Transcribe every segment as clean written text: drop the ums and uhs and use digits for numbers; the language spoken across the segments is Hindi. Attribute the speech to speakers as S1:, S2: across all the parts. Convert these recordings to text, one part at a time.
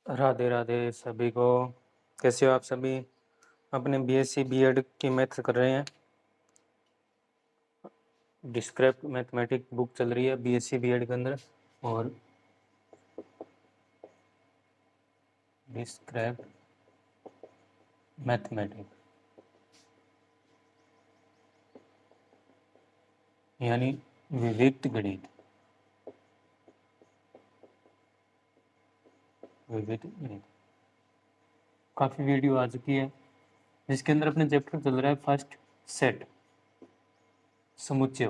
S1: राधे राधे सभी को। कैसे हो आप सभी? अपने बीएससी बीएड की मैथ कर रहे हैं। डिस्क्रिप्ट मैथमेटिक बुक चल रही है बीएससी बीएड के अंदर, और डिस्क्रिप्ट मैथमेटिक यानी विविक्त गणित। काफ़ी वीडियो आ चुकी है, जिसके अंदर अपने चैप्टर चल रहा है फर्स्ट सेट, समुच्चय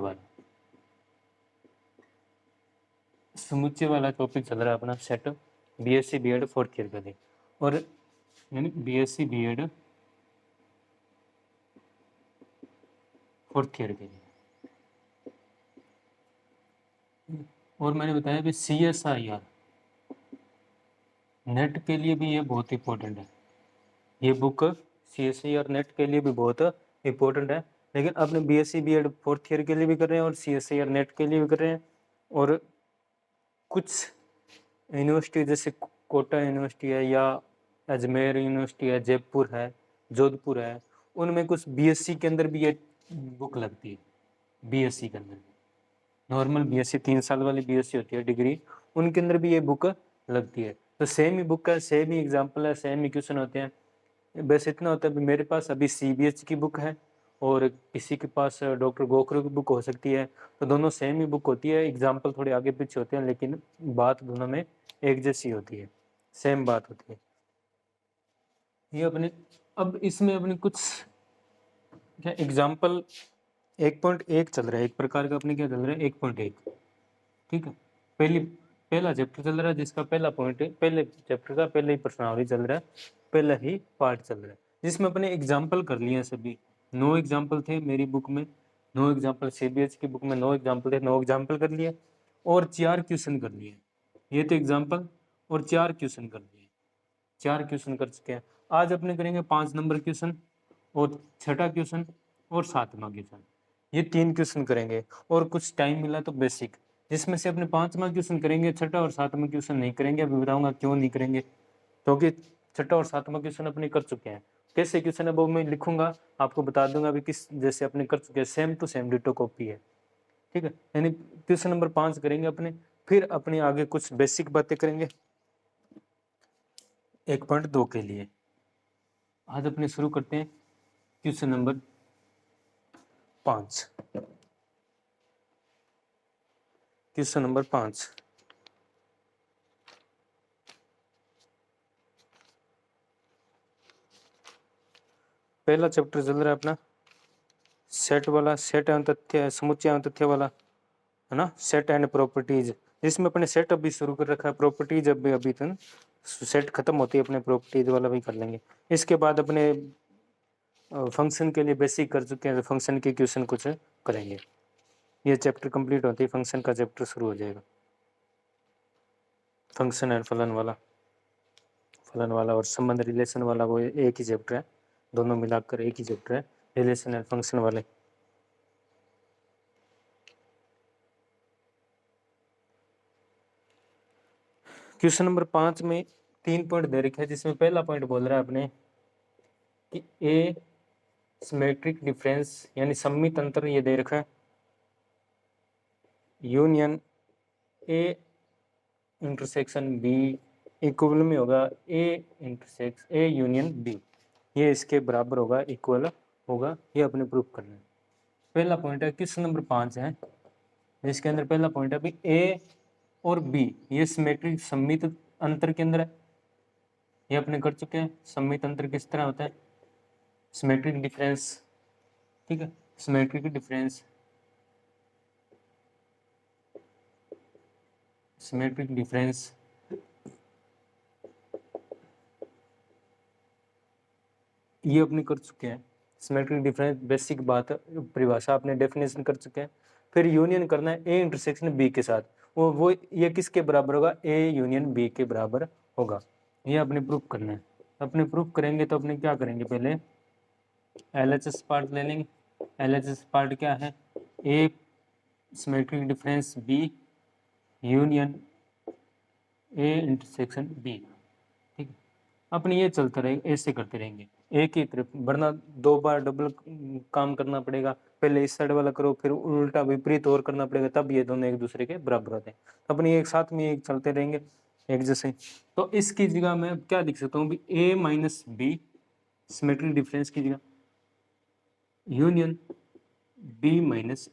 S1: वाला टॉपिक चल रहा है अपना set BSc BEd fourth year का लिए, और यानी बीएससी बीएड फोर्थ ईयर के लिए। और मैंने बताया भी CSIR नेट के लिए भी ये बहुत इंपॉर्टेंट है। ये बुक CSIR नेट के लिए भी बहुत इंपॉर्टेंट है, लेकिन अपने बीएससी बीएड फोर्थ ईयर के लिए भी कर रहे हैं और CSIR नेट के लिए भी कर रहे हैं। और कुछ यूनिवर्सिटी जैसे कोटा यूनिवर्सिटी है, या अजमेर यूनिवर्सिटी है, जयपुर है, जोधपुर है, उनमें कुछ बीएससी के अंदर भी ये बुक लगती है। बीएससी के अंदर नॉर्मल बीएससी 3 साल वाली बीएससी होती है डिग्री, उनके अंदर भी ये बुक लगती है। तो सेम ही बुक है, सेम ही एग्जाम्पल है, सेम ही क्वेश्चन होते हैं। बस इतना होता है, मेरे पास अभी CBH की बुक है और किसी के पास डॉक्टर गोखरू की बुक हो सकती है, तो दोनों सेम ही बुक होती है। एग्जाम्पल थोड़े आगे पीछे होते हैं, लेकिन बात दोनों में एक जैसी होती है, सेम बात होती है। ये अपने अब इसमें अपने कुछ क्या एग्जाम्पल 1.1 चल रहा है, एक प्रकार का अपने क्या चल रहा है 1.1, ठीक है। पहला चैप्टर चल रहा है, जिसका पहला पॉइंट है, पहले चैप्टर का पहले ही प्रश्नावली चल रहा है, पहला ही पार्ट चल रहा है, जिसमें अपने एग्जाम्पल कर लिए सभी। 9 एग्जाम्पल थे मेरी बुक में, 9 एग्जाम्पल CBH की बुक में 9 एग्जाम्पल थे, 9 एग्जाम्पल कर लिए और 4 क्वेश्चन कर लिए। ये तो एग्जाम्पल और 4 क्वेश्चन कर लिए, 4 क्वेश्चन कर चुके हैं। आज अपने करेंगे 5 नंबर क्वेश्चन और 6ठा क्वेश्चन और 7वां क्वेश्चन, ये 3 क्वेश्चन करेंगे। और कुछ टाइम मिला तो बेसिक, जिसमें से अपने 5वां क्वेश्चन करेंगे, 6ठा और 7वां क्वेश्चन नहीं करेंगे। अभी बताऊंगा क्यों नहीं करेंगे, क्योंकि 6ठा और 7वां क्वेश्चन अपने कर चुके हैं। कैसे क्वेश्चन है वो मैं लिखूंगा, आपको बता दूंगा अभी किस जैसे अपने कर चुके हैं, same to same ditto copy है, ठीक है। यानी क्वेश्चन नंबर 5 करेंगे अपने, फिर अपने आगे कुछ बेसिक बातें करेंगे 1.2 के लिए। आज अपने शुरू करते हैं क्वेश्चन नंबर 5। क्वेश्चन नंबर 5, पहला चैप्टर चल रहा है अपना सेट वाला, सेट एवं तथ्य, समुच्चय एवं तथ्य वाला, है ना, सेट एंड प्रॉपर्टीज, जिसमें अपने सेट अभी शुरू कर रखा है, प्रॉपर्टीज अभी तक सेट खत्म होती है, अपने प्रॉपर्टीज वाला भी कर लेंगे। इसके बाद अपने फंक्शन के लिए बेसिक कर चुके हैं, तो फंक्शन के क्वेश्चन कुछ करेंगे। ये चैप्टर कंप्लीट होते ही फंक्शन का चैप्टर शुरू हो जाएगा, फंक्शन एंड फलन वाला और संबंध रिलेशन वाला, वो एक ही चैप्टर है, दोनों मिलाकर एक ही चैप्टर है, रिलेशन एंड फंक्शन वाले। क्वेश्चन नंबर 5 में 3 पॉइंट दे रखे हैं, जिसमें पहला पॉइंट बोल रहा है अपने कि ए सिमेट्रिक डिफरेंस यानी सममित अंतर ये दे रखा है, union A intersection B equal में होगा ए यूनियन बी, ये इसके बराबर होगा, इक्वल होगा, ये अपने प्रूफ करना है। पहला पॉइंट है क्वेश्चन नंबर 5 है, जिसके अंदर पहला पॉइंट है भी ए और बी ये सिमेट्रिक सममित अंतर के अंदर है, ये अपने कर चुके हैं। सममित अंतर किस तरह होता है, सिमेट्रिक डिफरेंस, ठीक है, सिमेट्रिक डिफरेंस, सिमेट्रिक डिफरेंस ये अपने कर चुके हैं। सिमेट्रिक डिफरेंस बेसिक बात, परिभाषा अपने डेफिनेशन कर चुके हैं। फिर यूनियन करना है ए इंटरसेक्शन बी के साथ, वो ये किसके बराबर होगा, ए यूनियन बी के बराबर होगा, ये अपने प्रूफ करना है। अपने प्रूफ करेंगे तो अपने क्या करेंगे, पहले LHS पार्ट ले लेंगे। LHS पार्ट क्या है, A symmetric difference B union A intersection B, अपने ये चलता रहेगा, ऐसे करते रहेंगे एक ही तरफ, वरना 2 बार डबल काम करना पड़ेगा, पहले इस साइड वाला करो फिर उल्टा विपरीत और करना पड़ेगा, तब ये दोनों एक दूसरे के बराबर होते हैं। अपने एक साथ में एक चलते रहेंगे एक जैसे। तो इसकी जगह मैं क्या लिख सकता हूँ भी a minus B symmetric difference की जगह union b minus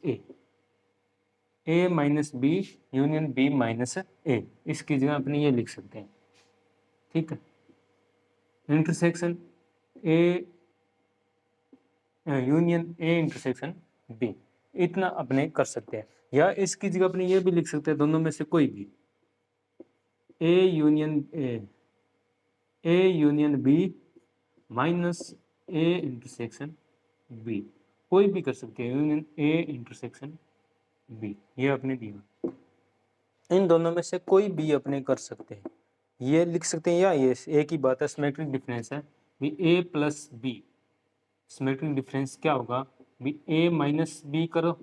S1: A minus B union b minus A, इसकी जगह अपने ये लिख सकते हैं। ठीक है, intersection A union A intersection B, इतना अपने कर सकते हैं। या इसकी जगह अपने ये भी लिख सकते हैं दोनों में से कोई भी, A union B minus A intersection B, कोई भी कर सकते हैं, यूनियन ए इंटरसेक्शन बी, ये अपने दिया। इन दोनों में से कोई भी अपने कर सकते हैं, ये लिख सकते हैं, या ये एक ही बात है, सिमेट्रिक डिफरेंस है भी A plus B. Symmetric difference क्या होगा भी ए माइनस बी करो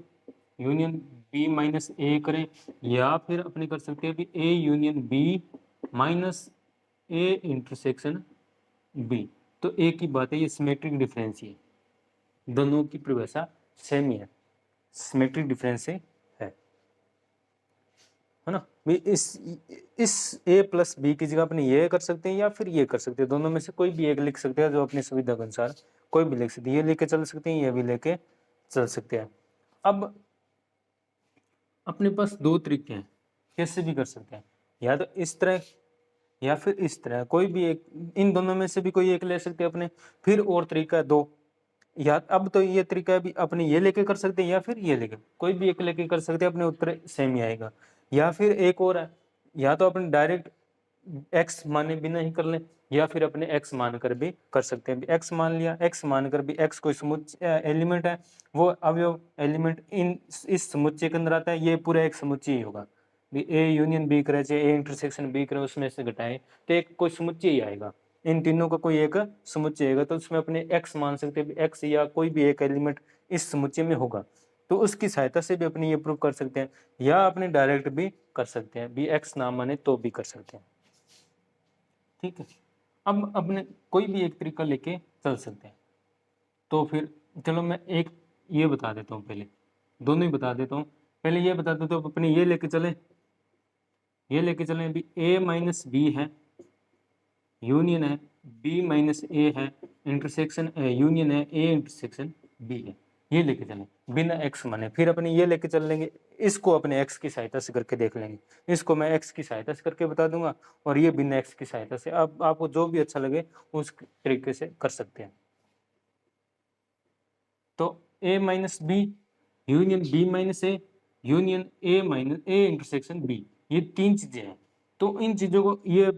S1: यूनियन बी माइनस ए करें, या फिर अपने कर सकते हैं भी A union B minus A intersection B. तो एक ही बात है, ये सिमेट्रिक डिफरेंस ही है, दोनों की परिभाषा सेम ही है, सिमेट्रिक डिफरेंस है ना भी। इस a प्लस बी की जगह अपने ये कर सकते हैं या फिर ये कर सकते हैं, दोनों में से कोई भी एक लिख सकते हैं, जो अपनी सुविधा के अनुसार कोई भी लिख सकते हैं, ये लेके चल सकते हैं, ये भी लेके चल सकते हैं। अब अपने पास दो तरीके हैं, कैसे भी कर सकते हैं, या तो इस तरह या फिर इस तरह, कोई भी एक, इन दोनों में से भी कोई एक ले सकते हैं अपने। फिर और तरीका है दो, या अब तो ये तरीका है भी अपने ये लेके कर सकते हैं या फिर ये लेके, कोई भी एक लेके कर सकते हैं, अपने उत्तर सेम ही आएगा। या फिर एक और है, या तो अपने डायरेक्ट x माने बिना ही कर लें, या फिर अपने x मान कर भी कर सकते हैं। x मान लिया, x मान कर भी, x कोई समुच्चय एलिमेंट है, वो अवयव एलिमेंट इन इस समुच्चय के अंदर आता है, ये पूरा एक समुच्चय ही होगा भी। a यूनियन b करे चाहे a इंटरसेक्शन b करे, उसमें से घटाए तो एक कोई समुच्चय ही आएगा, इन तीनों का कोई एक समुच्चय आएगा। तो उसमें अपने x मान सकते हैं, x या कोई भी एक एलिमेंट इस समुच्चय में होगा, तो उसकी सहायता से भी अपने ये प्रूव कर सकते हैं, या अपने डायरेक्ट भी कर सकते हैं भी, x ना माने तो भी कर सकते हैं। ठीक है, अब अपने कोई भी एक तरीका लेके चल सकते हैं। तो फिर चलो मैं एक ये बता देता हूँ, पहले दोनों ही बता देता हूँ। पहले ये बता देता हूँ, अपने ये लेके चले, ये लेके चलें भी a माइनस बी है, यूनियन है b माइनस ए है, इंटरसेक्शन यूनियन है a इंटरसेक्शन b है, ये लेके चलें बिना x माने। फिर अपने ये लेके चल लेंगे, इसको अपने x की सहायता से करके देख लेंगे, इसको मैं x की सहायता से करके बता दूंगा, और ये बिना x की सहायता से। अब आपको जो भी अच्छा लगे उस तरीके से कर सकते हैं। तो a minus B union b minus A union a minus A intersection b, ये तीन चीजें हैं। तो इन चीजों को, ये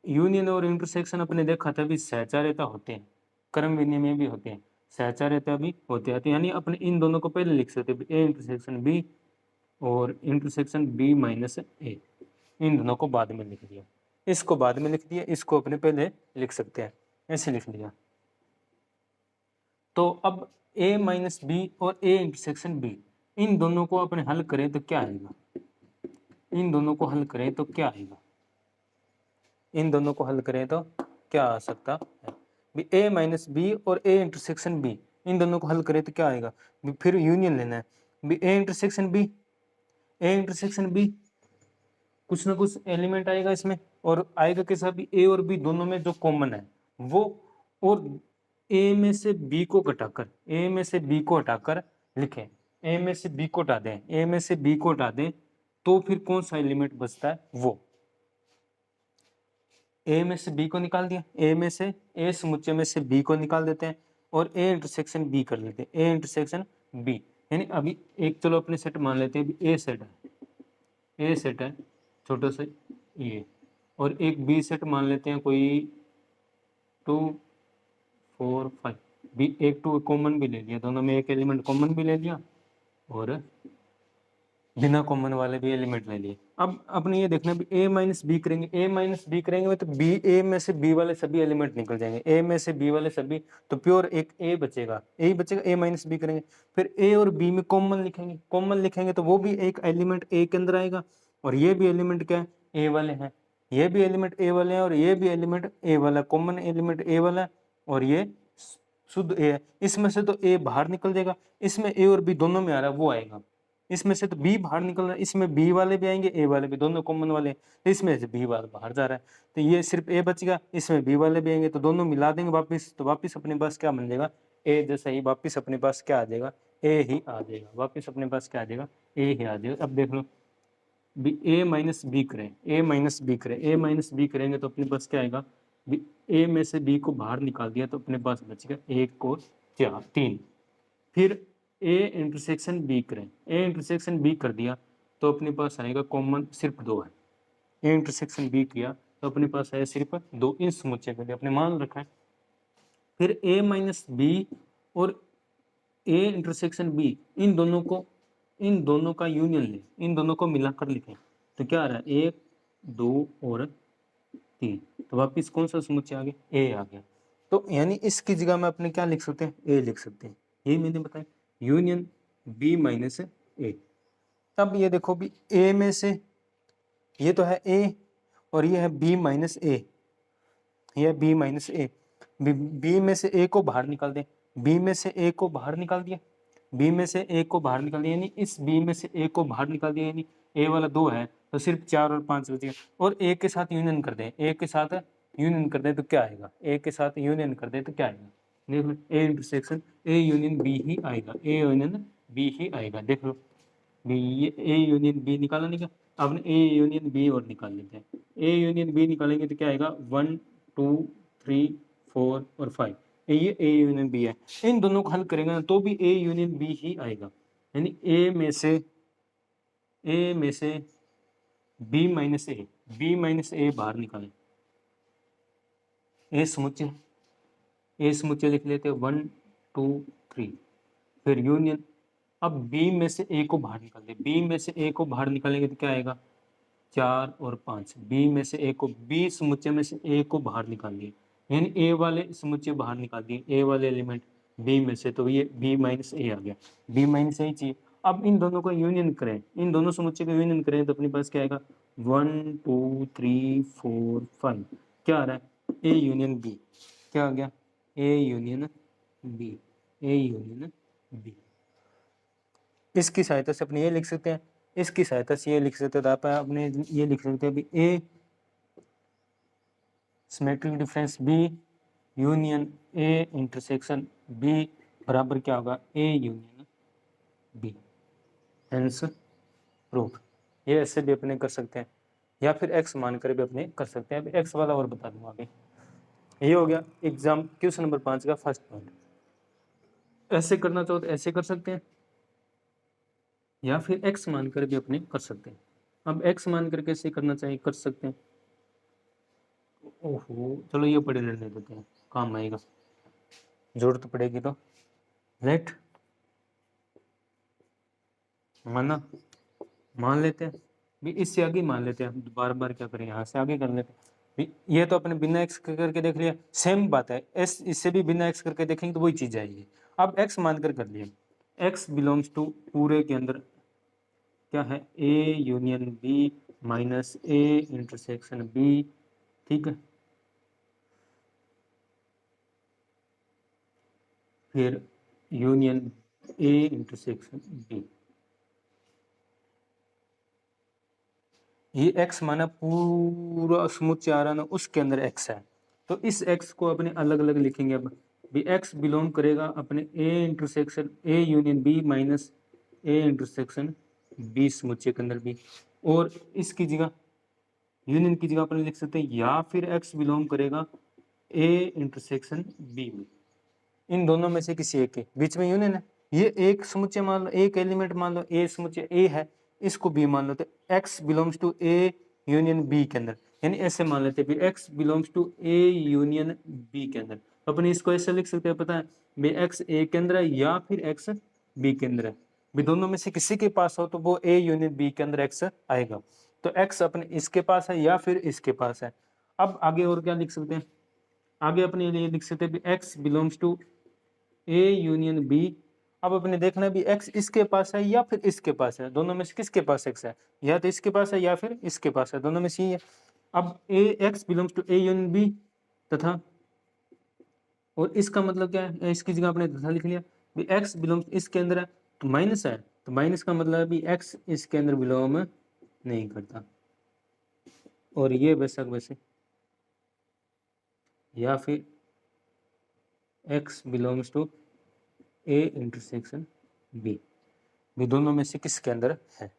S1: यूनियन और इंटरसेक्शन अपने देखा था भी सहचार्यता होते हैं, क्रम विनिमय भी होते हैं, सहचार्यता भी होते हैं। यानी अपने इन दोनों को पहले लिख सकते हैं, ए इंटरसेक्शन बी और इंटरसेक्शन बी माइनस ए, इन दोनों को बाद में लिख दिया, इसको बाद में लिख दिया, इसको अपने पहले लिख सकते हैं, ऐसे लिख दिया। तो अब a माइनस बी और a इंटरसेक्शन b, इन दोनों को अपने हल करें तो क्या आएगा, इन दोनों को हल करें तो क्या आएगा, इन दोनों को हल करें तो क्या आ सकता है भी, a माइनस बी और a इंटरसेक्शन b, इन दोनों को हल करें तो क्या आएगा भी, फिर यूनियन लेना है भी a intersection b, a intersection b, कुछ ना कुछ एलिमेंट आएगा इसमें, और आएगा कैसा भी, a और b दोनों में जो कॉमन है वो, और a में से b को घटाकर, a में से b को हटाकर लिखें, a में से b को हटा दें, a में से b को हटा दें, तो फिर कौन सा एलिमेंट बचता है, वो a में से b को निकाल दिया, a में से a समुच्चय में से b को निकाल देते हैं, और a इंटरसेक्शन b कर लेते हैं, a इंटरसेक्शन b। यानी अभी एक चलो अपने सेट मान लेते हैं, a सेट है, a सेट है छोटा सा ये, और एक b सेट मान लेते हैं कोई 2 4 5 भी, एक 2 कॉमन भी ले लिया, दोनों में एक एलिमेंट कॉमन भी ले लिया और बिना कॉमन वाले भी एलिमेंट ले लिए। अब अपने ये देखना भी a माइनस बी करेंगे, a माइनस बी करेंगे तो b, a में से b वाले सभी एलिमेंट निकल जाएंगे, a में से b वाले सभी, तो प्योर एक a बचेगा, a बचेगा, a माइनस बी करेंगे, फिर a और b में कॉमन लिखेंगे, कॉमन लिखेंगे तो वो भी एक एलिमेंट a के अंदर आएगा, और ये भी एलिमेंट क्या है, a वाले हैं, ये भी एलिमेंट ए वाले हैं और ये भी एलिमेंट ए वाला, कॉमन एलिमेंट ए वाला है और ये शुद्ध ए है। इसमें से तो ए बाहर निकल जाएगा, इसमें ए और बी दोनों में आ रहा है वो आएगा। इसमें से तो बी बाहर निकल रहा है, इसमें बी वाले भी आएंगे ए वाले भी, दोनों कॉमन वाले हैं। तो इसमें से बी वाला बाहर जा रहा है तो ये सिर्फ ए बच गया, इसमें बी वाले भी आएंगे तो दोनों मिला देंगे वापिस, तो वापिस अपने पास क्या बन जाएगा, ए जैसा ही वापिस अपने पास क्या आ जाएगा, ए ही आ जाएगा। वापिस अपने पास क्या आ जाएगा, ए ही आ जाएगा। अब देख लो बी ए माइनस बी करें, ए माइनस बी करें, ए माइनस बी करेंगे तो अपने पास क्या आएगा, ए में से बी को बाहर निकाल दिया तो अपने पास बचेगा 1 और 4 3। फिर ए इंटरसेक्शन बी करें, ए इंटरसेक्शन बी कर दिया तो अपने पास आएगा कॉमन सिर्फ 2 है। ए इंटरसेक्शन बी किया तो अपने पास आया सिर्फ 2 इन समुच्चय के लिए अपने मान रखा है। फिर ए माइनस बी और ए इंटरसेक्शन बी, इन दोनों का यूनियन ले, इन दोनों को मिलाकर लिखें तो क्या आ रहा है 1 2 और 3। तो वापिस कौन सा समुच्चय आ गया, ए आ गया। तो यानी इसकी जगह में अपने क्या लिख सकते हैं, ए लिख सकते हैं। यही मैंने बताया यूनियन बी माइनस ए। अब ये देखो भी ए में से ये तो है ए और ये है बी माइनस ए, ये बी माइनस ए। बी में से ए को बाहर निकाल दें, बी में से ए को बाहर निकाल दिया, बी में से ए को बाहर निकाल दिया, यानी इस बी में से ए को बाहर निकाल दिया, यानी ए वाला 2 है तो सिर्फ 4 और 5 बच गया। और ए के साथ यूनियन कर दें, ए के साथ यूनियन कर दें तो क्या आएगा, ए के साथ यूनियन कर दें तो क्या आएगा, देख लो A intersection A union B ही आएगा, ए यूनियन बी ही आएगा। देख लो बी, ये ए यूनियन बी निकाला नहीं क्या, अब ए यूनियन बी और निकाल लेते हैं। ए यूनियन बी निकालेंगे तो क्या आएगा 1 2 3 4 और 5, ये ए यूनियन बी है। इन दोनों को हल करेंगे ना तो भी ए यूनियन बी ही आएगा, यानी ए में से बी माइनस ए बाहर निकालें, ए समुच्चय लिख लेते हैं 1 2 3। फिर यूनियन, अब बी में से ए को बाहर निकाल दे, बी में से ए को बाहर निकालेंगे तो क्या आएगा 4 और 5। बी में से ए को, बी समुच्चय में से ए को बाहर निकाल दिए, यानी ए वाले समुच्चय बाहर निकाल दिए, ए वाले एलिमेंट बी में से, तो ये बी माइनस ए आ गया, बी माइनस ए चाहिए। अब इन दोनों का यूनियन करें, इन दोनों समुच्चय का यूनियन करें तो अपने पास क्या आएगा 1 2 3 4 5, क्या आ रहा है ए यूनियन बी, क्या आ गया A union B, A union B. इसकी सहायता से अपने ये लिख सकते हैं, इसकी सहायता से ये लिख सकते हैं, तो आप अपने ये लिख सकते हैं अभी A symmetric difference B union A intersection B बराबर क्या होगा A union B, hence proof. ये ऐसे भी अपने कर सकते हैं या फिर एक्स मानकर भी अपने कर सकते हैं। अभी एक्स वाला और बता दूंगा आगे। ये हो गया एग्जाम क्वेश्चन नंबर 5 का फर्स्ट पॉइंट। ऐसे करना चाहो तो ऐसे कर सकते हैं या फिर एक्स मानकर भी अपने कर सकते हैं। अब एक्स मानकर कैसे करना चाहिए कर सकते हैं, ओहो चलो ये पढ़े रहने देते हैं, काम आएगा, जरूरत पड़ेगी तो। लेट माना, मान लेते हैं भी, इससे आगे मान लेते हैं, बार बार क्या करें यहाँ से आगे कर लेते हैं भी। ये तो अपने बिना एक्स करके देख लिया, सेम बात है, एस इससे भी बिना एक्स करके देखेंगे तो वही चीज आएगी। अब एक्स मानकर कर लिया, एक्स बिलोंग्स टू पूरे के अंदर क्या है A union B minus A intersection B, ठीक है। फिर यूनियन ए इंटरसेक्शन बी, ये x माना पूरा समुच्चय आ रहा ना उसके अंदर x है, तो इस x को अपने अलग अलग लिखेंगे। अब भी x बिलोंग करेगा अपने a intersection a union b minus a intersection b समुच्चय के अंदर भी, और इसकी जगह यूनियन की जगह अपने लिख सकते हैं या फिर x बिलोंग करेगा a इंटरसेक्शन b में, इन दोनों में से किसी एक के बीच में यूनियन है। ये एक समुच्चय मान लो, एक एलिमेंट मान लो ए समुच्चय ए है, इसको बी मान लो तो x belongs to A union B के अंदर, यानी ऐसे मान लेते हैं x belongs to A union B के अंदर। तो अपने इसको ऐसे लिख सकते हैं, पता है भाई x ए के अंदर है या फिर x बी के अंदर है, भी दोनों में से किसी के पास हो तो वो ए यूनियन बी के अंदर x आएगा। तो x अपने इसके पास है या फिर इसके पास है। अब आगे और क्या लिख सकते हैं, आगे अपने लिए लिख सकते हैं x belongs to A union B. अब अपने देखना भी x इसके पास है या फिर इसके पास है, दोनों में से किसके पास x है, या तो इसके पास है या फिर इसके पास है, दोनों में से ही है। अब A x belongs to A union B तथा, और इसका मतलब क्या है, इसकी जगह आपने तथा लिख लिया, भी एक्स बिलोंग्स इसके अंदर है तो माइनस है, तो माइनस का मतलब है भी एक्स इसके अंदर बिलोंग नहीं करता, और ये बेशक वैसे, या फिर x belongs to a intersection b, भी दोनों में से किसके अंदर है।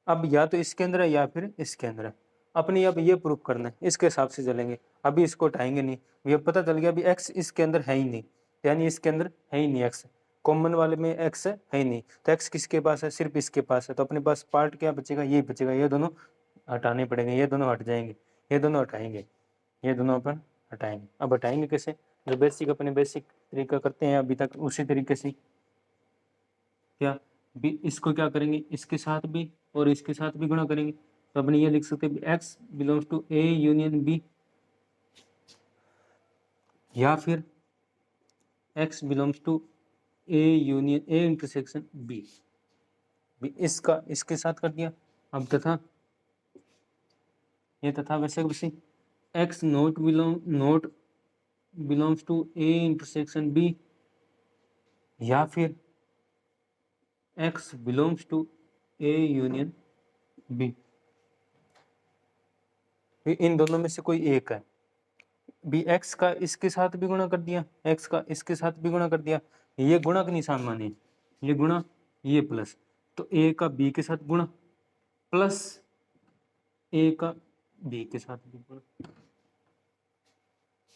S1: अब या तो इसके अंदर है या फिर इसके अंदर है, अपनी अब ये प्रूफ करना है, इसके हिसाब से चलेंगे, अभी इसको उठाएंगे नहीं, ये पता चल गया अभी x इसके अंदर है ही नहीं, यानी इसके अंदर है ही नहीं x, कॉमन वाले में x है ही नहीं, तो x किसके पास है, सिर्फ इसके पास है, तो अपने पास पार्ट क्या बचेगा, ये बचेगा, ये दोनों हटाने पड़ेंगे, ये दोनों हट जाएंगे, ये दोनों हटाएंगे, ये दोनों अपन हटाएंगे। अब हटाएंगे कैसे, जो बेसिक अपने बेसिक तरीका करते हैं अभी तक उसी तरीके से, क्या भी इसको क्या करेंगे, इसके साथ भी और इसके साथ भी गुणा करेंगे, तो अपने ये लिख सकते हैं x belongs to a union b, या फिर x belongs to a union a intersection b, भी इसका इसके साथ कर दिया। अब तथा, ये तथा वैसे वैसे x not belongs to a intersection b, या फिर x belongs to a union b, इन दोनों में से कोई एक है, भी x का इसके साथ भी गुणा कर दिया, x का इसके साथ भी गुणा कर दिया, ये गुणा का निशान माने, ये गुणा ये प्लस, तो a का b के साथ गुणा प्लस a का b के साथ भी गुणा,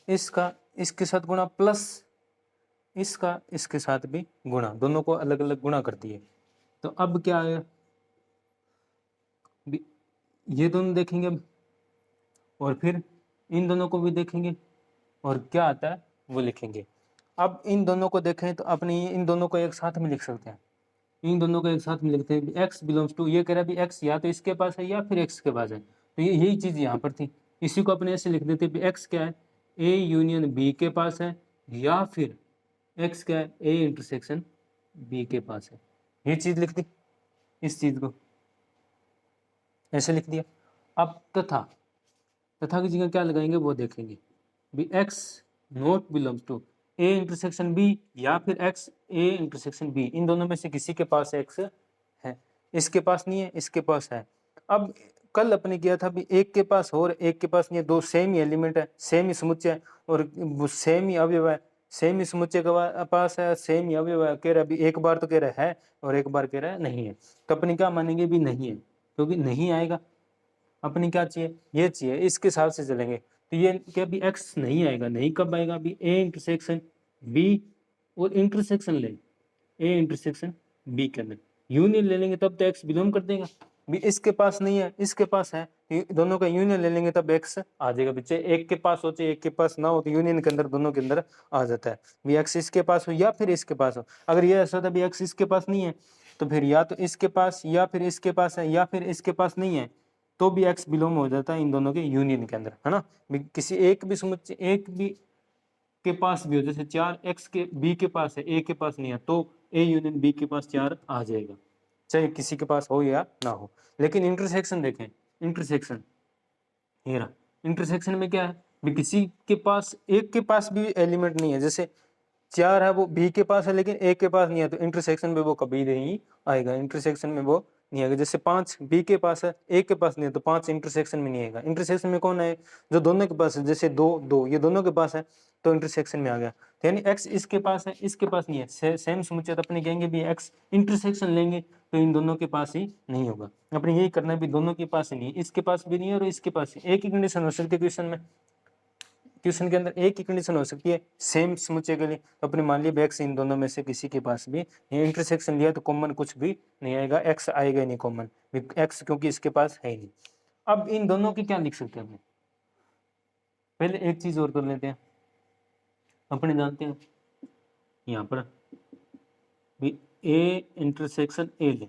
S1: इसका इसके साथ गुणा प्लस इसका इसके साथ भी गुणा, दोनों को अलग अलग गुणा कर दिए, तो अब क्या आया, ये दोनों देखेंगे अब, और फिर इन दोनों को भी देखेंगे, और क्या आता है वो लिखेंगे। अब इन दोनों को देखें तो अपने इन दोनों को एक साथ में लिख सकते हैं, इन दोनों को एक साथ में लिखते हैं, x बिलोंग्स टू, ये कह रहा है भी x या तो इसके पास है या फिर x के पास है, तो ये यही चीज़ यहाँ पर थी, इसी को अपने ऐसे लिख देते हैं, x क्या है, a यूनियन b के पास है, या फिर x क्या है, a इंटरसेक्शन b के पास है, ये चीज़ लिख दी, इस चीज़ को ऐसे लिख दिया। अब तथा की जगह क्या लगाएंगे वो देखेंगे, भी x not belongs to a intersection b, या फिर x a इंटरसेक्शन b, इन दोनों में से किसी के पास x है, इसके पास नहीं है, इसके पास है। अब कल अपने किया था भी एक के पास और एक के पास नहीं है, दो सेम ही एलिमेंट है, सेम ही समुच्चय है, और सेम ही अवयव है, सेम ही समुच्चय के पास है, सेम ही अवयव है, कह रहा है भी एक बार तो कह रहा है और एक बार कह रहा है नहीं है, तो अपने क्या मानेंगे भी नहीं है, क्योंकि नहीं आएगा, अपनी क्या चाहिए, ये चाहिए, इसके हिसाब से चलेंगे, तो ये क्या भी x नहीं आएगा, नहीं कब आएगा, भी a इंटरसेक्शन b, और इंटरसेक्शन ले a इंटरसेक्शन b के अंदर यूनियन ले लेंगे तब तो x बिलोंग कर देगा, भी इसके पास नहीं है इसके पास है, दोनों का यूनियन ले लेंगे तब x आ जाएगा, बच्चे एक के पास हो चाहे एक के पास ना हो, तो यूनियन के अंदर दोनों के अंदर आ जाता है, भी x इसके पास हो या फिर इसके पास हो। अगर ये ऐसा था भी x इसके पास नहीं है, तो फिर या तो इसके पास या फिर इसके पास है या फिर इसके पास नहीं है, तो भी x बिलोंग हो जाता है इन दोनों के यूनियन के अंदर, है ना। किसी एक भी समुच्चय एक भी के पास भी हो, जैसे 4x के b के पास है, a के पास नहीं है, तो a यूनियन b के पास 4 आ जाएगा, चाहे किसी के पास हो या ना हो। लेकिन इंटरसेक्शन देखें, इंटरसेक्शन ये रहा, इंटरसेक्शन में क्या है, भी किसी के पास एक के पास भी एलिमेंट नहीं है, जैसे 4 है वो b के पास है लेकिन a के पास नहीं है, तो इंटरसेक्शन में वो कभी नहीं आएगा, इंटरसेक्शन में वो नहीं आएगा। जैसे 5 b के पास है a के पास नहीं है, तो 5 इंटरसेक्शन में नहीं आएगा। इंटरसेक्शन में कौन है, जो दोनों के पास है, जैसे 2 ये दोनों के पास है तो इंटरसेक्शन में आ गया। तो यानी x इसके पास है इसके पास नहीं है, सेम समुच्चय अपने कहेंगे भी x इंटरसेक्शन लेंगे तो इन दोनों के पास ही नहीं होगा। अपने यही करना है भी दोनों के पास ही नहीं है, इसके पास भी नहीं है और इसके पास ही। एक ही कंडीशन हो सकती है क्वेश्चन में, क्वेश्चन के अंदर एक ही कंडीशन हो सकती है सेम समुच्चय के लिए, तो अपने मान लिया x इन दोनों में से किसी के पास भी ये इंटरसेक्शन लिया तो कॉमन कुछ भी नहीं आएगा, x आएगा ही नहीं कॉमन, x क्योंकि इसके पास है ही नहीं। अब इन दोनों की क्या लिख सकते हैं अपने, पहले एक चीज और कर लेते हैं, अपने जानते हैं यहाँ पर भी a इंटरसेक्शन a ले,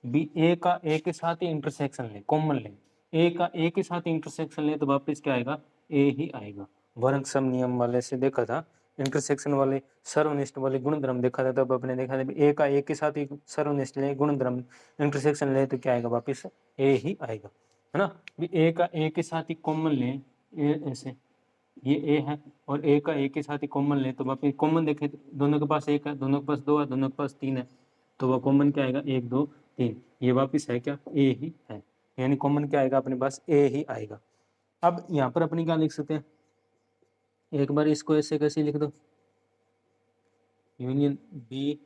S1: बी a का a के साथ ही इंटरसेक्शन ले, कॉमन ले, a का a के साथ इंटरसेक्शन ले तो वापस क्या आएगा, a ही आएगा। वर्ग सम नियम वाले से देखा था, इंटरसेक्शन वाले सर्वनिष्ठ वाले गुणधर्म देखा था, तब अपने देखा था a का a के साथ ही सर्वनिष्ठ ले गुणधर्म इंटरसेक्शन ले तो क्या आएगा, वापस a ही आएगा, है ना। भी ए का ए के साथ ही कॉमन लें, ए ऐसे, ये ए है और ए का ए के साथ ही कॉमन लें, तो वापस कॉमन देखें तो दोनों के पास एक है, दोनों के पास दो है, दोनों के पास तीन है, तो वह कॉमन क्या आएगा, एक दो तीन, ये वापस है क्या, ए ही है, यानी कॉमन क्या आएगा अपने पास, ए ही आएगा। अब यहाँ पर अपनी क्या लिख सकते हैं, एक बार इसको ऐसे कैसे लिख दो, यूनियन बी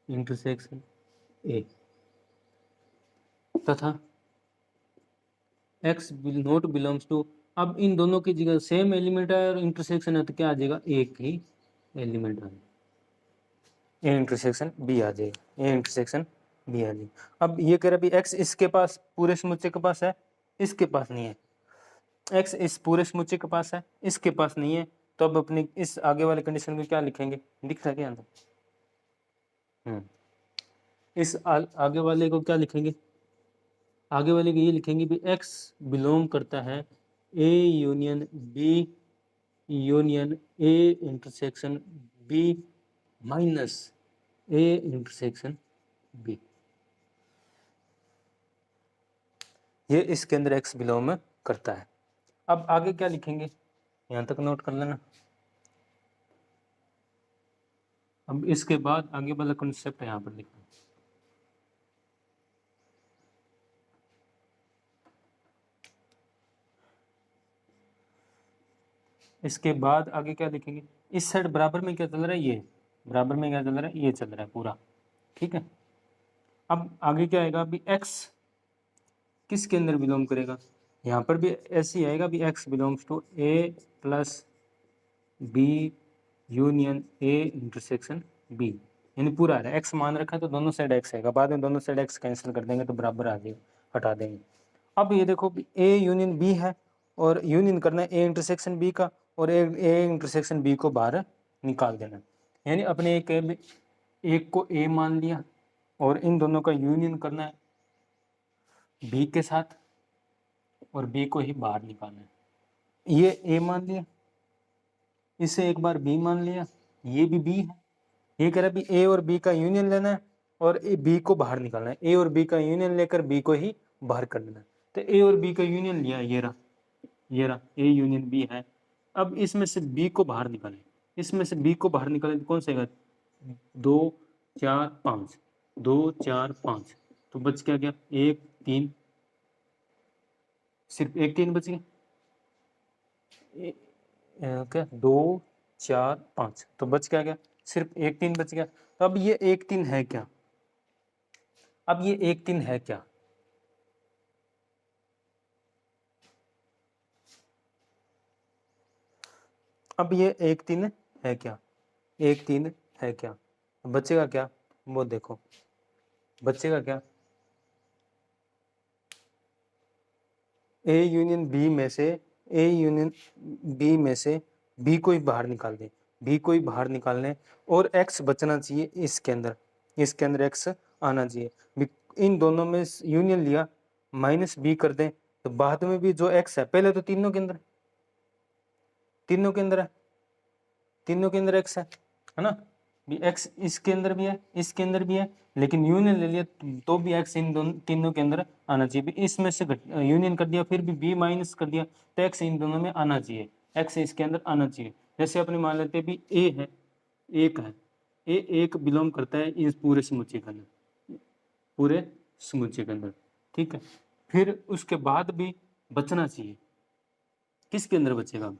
S1: इंटरसेक्शन ए तथा x will not belongs to, अब इन दोनों की जगह सेम एलिमेंट है और इंटरसेक्शन है तो क्या आ जाएगा, एक ही एलिमेंट आ जाएगा, ए इंटरसेक्शन बी आ जाएगा, ए इंटरसेक्शन बी आ जाएगा। अब ये कह रहा है x इसके पास पूरे समुच्चय के पास है, इसके पास नहीं है, x इस पूरे समुच्चय के पास है, इसके पास नहीं है, तो अब अपनी इस आगे वाले कंडीशन को क्या लिखेंगे, दिख रहा है क्या आंसर, इस आगे वाले को क्या लिखेंगे, आगे वाले को ये लिखेंगे भी x बिलोंग करता है a union b union a intersection b minus a intersection b, ये इसके अंदर x बिलोंग करता है। अब आगे क्या लिखेंगे, यहाँ तक नोट कर लेना। अब इसके बाद आगे वाला कॉन्सेप्ट यहाँ पर लिखना, इसके बाद आगे क्या लिखेंगे, इस साइड बराबर में क्या चल रहा है, ये बराबर में क्या चल रहा है, ये चल रहा है पूरा, ठीक है। अब आगे क्या आएगा, अभी x किसके अंदर बिलोंग करेगा, यहाँ पर भी ऐसे ही आएगा, भी x belongs to a plus B union a intersection b, यानी पूरा आ रहा है, x मान रखा है तो दोनों साइड x आएगा, बाद में दोनों साइड x कैंसिल कर देंगे तो बराबर आ जाएगा, हटा देंगे। अब ये देखो a यूनियन b है और यूनियन करना है a इंटरसेक्शन b का, और a इंटरसेक्शन b को बाहर निकाल देना, यानी अपने एक को a मान लिया और इन दोनों का यूनियन करना है b के साथ और b को ही बाहर निकालना है, ये a मान लिया, इसे एक बार b मान लिया, ये भी b है, ये कह रहा है भी a और b का यूनियन लेना है और b को बाहर निकालना है, a और b का यूनियन लेकर b को ही बाहर कर देना है, तो a और b का यूनियन लिया, ये रहा a यूनियन b है। अब इसमें से b को बाहर निकालें, इसमें से b को बाहर निकालें तो कौन सा आएगा, 2 4 5, 2 4 5, तो बच क्या गया, 1 3, सिर्फ एक 3 बच गया, क्या 2 4 5, तो बच क्या गया, सिर्फ एक 3 बच गया। तो अब ये एक 3 है क्या, अब ये एक 3 है क्या, अब ये एक 3 है क्या, एक 3 है क्या, बचेगा क्या, वो देखो बचेगा क्या, ए यूनियन बी में से, ए यूनियन बी में से बी को ही बाहर निकाल दें, बी को ही बाहर निकालने और एक्स बचना चाहिए इसके अंदर, इसके अंदर एक्स आना चाहिए, इन दोनों में यूनियन लिया माइनस बी कर दें तो बाद में भी जो एक्स है, पहले तो तीनों के अंदर, तीनों के अंदर है, तीनों के अंदर एक्स है ना, भी एक्स इसके अंदर भी है, इसके अंदर भी है, लेकिन यूनियन ले लिया तो भी एक्स इन दोनों तीनों के अंदर आना चाहिए, इसमें से यूनियन कर दिया फिर भी बी माइनस कर दिया तो एक्स इन दोनों में आना चाहिए, एक्स इसके अंदर आना चाहिए। जैसे अपने मान लेते भी ए है, एक है, ए एक बिलोंग करता है इस पूरे समुच्चय के अंदर, पूरे समुच्चय के अंदर, ठीक है। फिर उसके बाद भी बचना चाहिए, किसके अंदर बचेगा,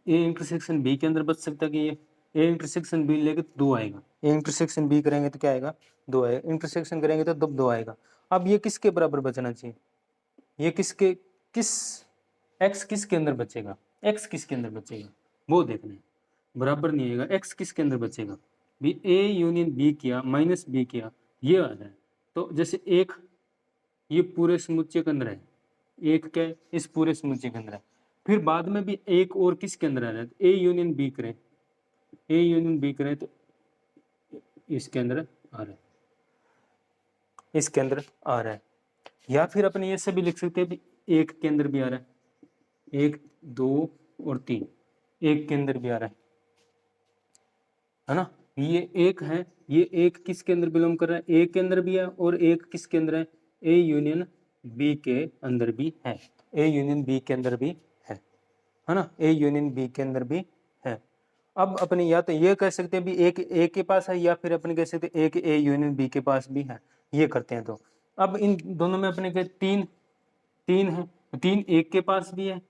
S1: ए इंटरसेक्शन बी के अंदर बच सकता है कि ये ए इंटरसेक्शन बी लेके 2 आएगा, ए इंटरसेक्शन बी करेंगे तो क्या आएगा, 2 आएगा, इंटरसेक्शन करेंगे तो 2 आएगा। अब ये किसके बराबर बचना चाहिए, ये किसके, किस एक्स किसके अंदर बचेगा, एक्स किसके अंदर बचेगा वो देखना है, बराबर नहीं आएगा, एक्स किसके अंदर बचेगा, भी ए यूनियन बी किया माइनस बी किया, ये आ रहा है, तो जैसे एक ये पूरे समुच्चय के अंदर है, एक क्या है इस पूरे समुच्चय के अंदर है, फिर बाद में भी एक और किसके अंदर आ रहा है, ए यूनियन बी करें, ए यूनियन बी करें तो इसके अंदर आ रहा है, इसके अंदर आ रहा है, या फिर अपने ऐसे भी लिख सकते हैं भी एक के अंदर भी आ रहा है, 1 2 और 3 एक के अंदर भी आ रहा है ना, ये एक है, ये एक किसके अंदर बिलोंग कर रहा है, ए के अंदर भी है और एक किसके अंदर है, ए यूनियन बी के अंदर भी है, ए यूनियन बी के अंदर भी है ना, ए यूनियन बी के अंदर भी है। अब अपने या तो ये कह सकते हैं भी एक ए के पास है, या फिर अपने कह सकते हैं एक ए यूनियन बी के पास भी है, ये करते हैं। तो अब इन दोनों में अपने के तीन तीन है, तीन एक के पास भी है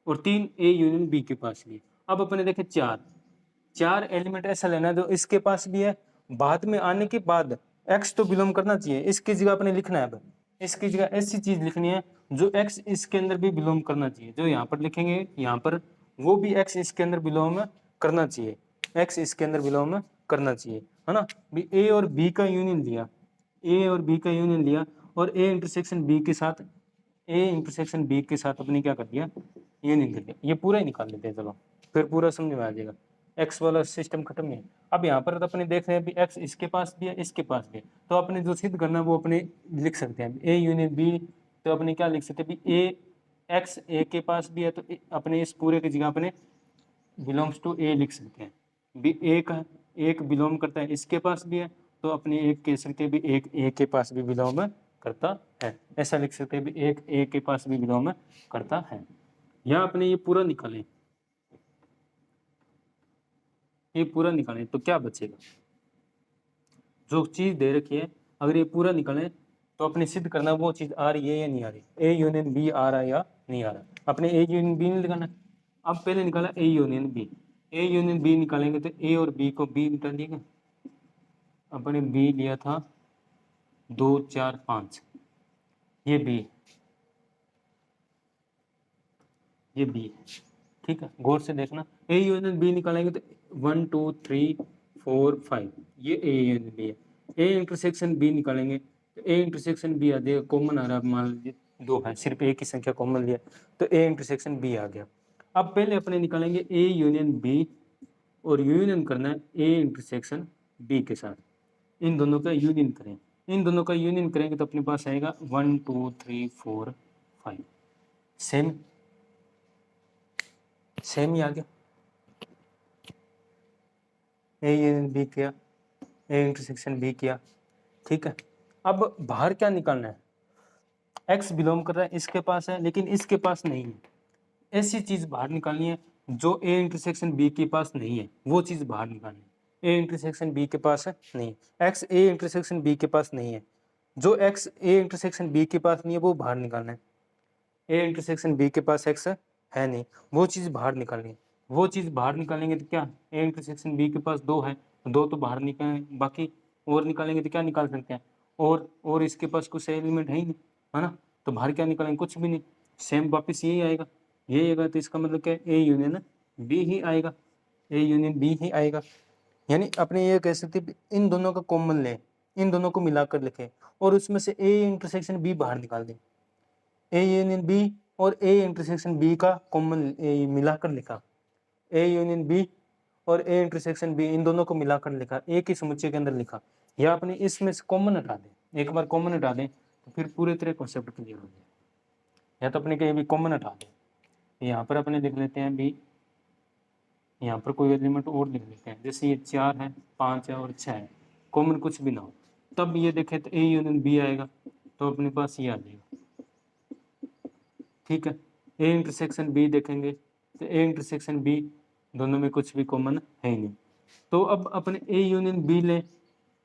S1: और तीन ए यूनियन बी के पास भी है। अब अपने देखें चार एलिमेंट ऐसा लेना है जो इसके पास भी है, बाद में आने के बाद एक्स तो बिलोंग करना चाहिए, इसकी जगह अपने लिखना है। अब इसकी जगह ऐसी चीज लिखनी है जो एक्स इसके अंदर भी बिलोंग करना चाहिए, जो यहाँ पर लिखेंगे यहाँ पर वो भी एक्स इसके अंदर बिलोंग करना चाहिए, एक्स इसके अंदर बिलोंग करना चाहिए, है ना। भी ए और बी का यूनियन लिया, ए और बी का यूनियन लिया और ए इंटरसेक्शन बी के साथ, ए इंटरसेक्शन बी के साथ अपने क्या कर दिया, यूनियन कर दिया। ये पूरा ही निकाल लेते हैं, चलो फिर पूरा समझ में आ जाएगा। एक्स वाला सिस्टम खत्म है। अब यहाँ पर तो अपने देख रहे हैं भी एक्स इसके पास भी है, इसके पास भी है, तो अपने जो सिद्ध करना है वो अपने लिख सकते हैं। ए यूनियन बी, तो अपने क्या लिख सकते हैं भी ए एक्स ए के पास भी है, तो अपने इस पूरे की जगह अपने बिलोंग्स टू ए लिख सकते हैं। भी एक बिलोंग करता है इसके पास भी है, तो अपने एक कह सकते हैं भी एक ए के पास भी बिलोंग करता है, ऐसा लिख सकते हैं भी एक ए के पास भी बिलोंग करता है। या अपने ये पूरा निकालें, ये पूरा निकालें तो क्या बचेगा, जो चीज दे रखी है अगर ये पूरा निकालें तो अपने सिद्ध करना वो चीज आ रही है या नहीं आ रही, ए यूनियन बी आ रहा है या नहीं आ रहा। अपने ए यूनियन बी नहीं निकालना, अब पहले निकाला A union B, A union B निकालेंगे तो ए और बी को बी मिटा लिएगा, अपने बी लिया था 2 4 5, ये बी, ये बी है, ठीक है। गौर से देखना, ए यूनियन बी निकालेंगे तो 1 2 3 4 5, ये ए यूनियन बी है। ए इंटरसेक्शन बी निकालेंगे तो ए इंटरसेक्शन बी आ जाएगा, कॉमन आ रहा है, मान लीजिए 2 है, सिर्फ एक ही संख्या कॉमन लिया तो ए इंटरसेक्शन बी आ गया। अब पहले अपने निकालेंगे ए यूनियन बी, और यूनियन करना है ए इंटरसेक्शन बी के साथ, इन दोनों का यूनियन करें, इन दोनों का यूनियन करेंगे तो अपने पास आएगा 1 2 3 4 5, सेम ही आ गया। ए यूनियन बी किया, ए इंटरसेक्शन बी किया, ठीक है। अब बाहर क्या निकालना है, एक्स बिलोंग कर रहा है इसके पास है लेकिन इसके पास नहीं है, ऐसी चीज बाहर निकालनी है जो ए इंटरसेक्शन बी के पास नहीं है, वो चीज बाहर निकालनी है। ए इंटरसेक्शन बी के पास है नहीं, एक्स ए इंटरसेक्शन बी के पास नहीं है, जो एक्स ए इंटरसेक्शन बी के पास नहीं है वो बाहर निकालना है। ए इंटरसेक्शन बी के पास एक्स है नहीं, वो चीज बाहर निकालनी है। वो चीज बाहर निकालेंगे तो क्या, ए इंटरसेक्शन बी के पास 2 है, 2 तो बाहर निकालें, बाकी और निकालेंगे तो क्या निकाल सकते हैं, और इसके पास कुछ एलिमेंट है ही नहीं, है ना, तो बाहर क्या निकालेंगे, कुछ भी नहीं, सेम वापिस यही आएगा, यही आएगा। तो इसका मतलब क्या है, ए यूनियन बी ही आएगा, ए यूनियन बी ही आएगा। यानी अपने ये कह सकते हैं इन दोनों का कॉमन लें, इन दोनों को मिलाकर लिखें और उसमें से ए इंटरसेक्शन बी बाहर निकाल दें। ए यूनियन बी और ए इंटरसेक्शन बी का कॉमन मिलाकर लिखा, ए यूनियन बी और ए इंटरसेक्शन बी, इन दोनों को मिलाकर लिखा, एक ही समुच्चय के अंदर लिखा। या अपने इसमें से कॉमन हटा दें, एक बार कॉमन हटा दें तो फिर पूरे तरह कॉन्सेप्ट क्लियर हो जाए। या तो अपने कहीं भी कॉमन हटा दें, यहाँ पर अपने लिख लेते हैं भी, यहाँ पर कोई एलिमेंट और लिख लेते हैं, जैसे ये 4 है 5 है और 6 है, कॉमन कुछ भी ना हो, तब ये देखें तो ए यूनियन बी आएगा, तो अपने पास ये आ जाएगा, ठीक है। ए इंटरसेक्शन बी देखेंगे तो ए इंटरसेक्शन बी, दोनों में कुछ भी कॉमन है ही नहीं, तो अब अपने ए यूनियन बी लें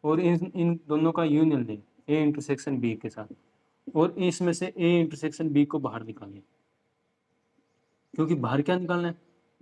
S1: और इन दोनों का यूनियन लें ए इंटरसेक्शन बी के साथ, और इसमें से ए इंटरसेक्शन बी को बाहर निकालें, क्योंकि बाहर क्या निकालना है,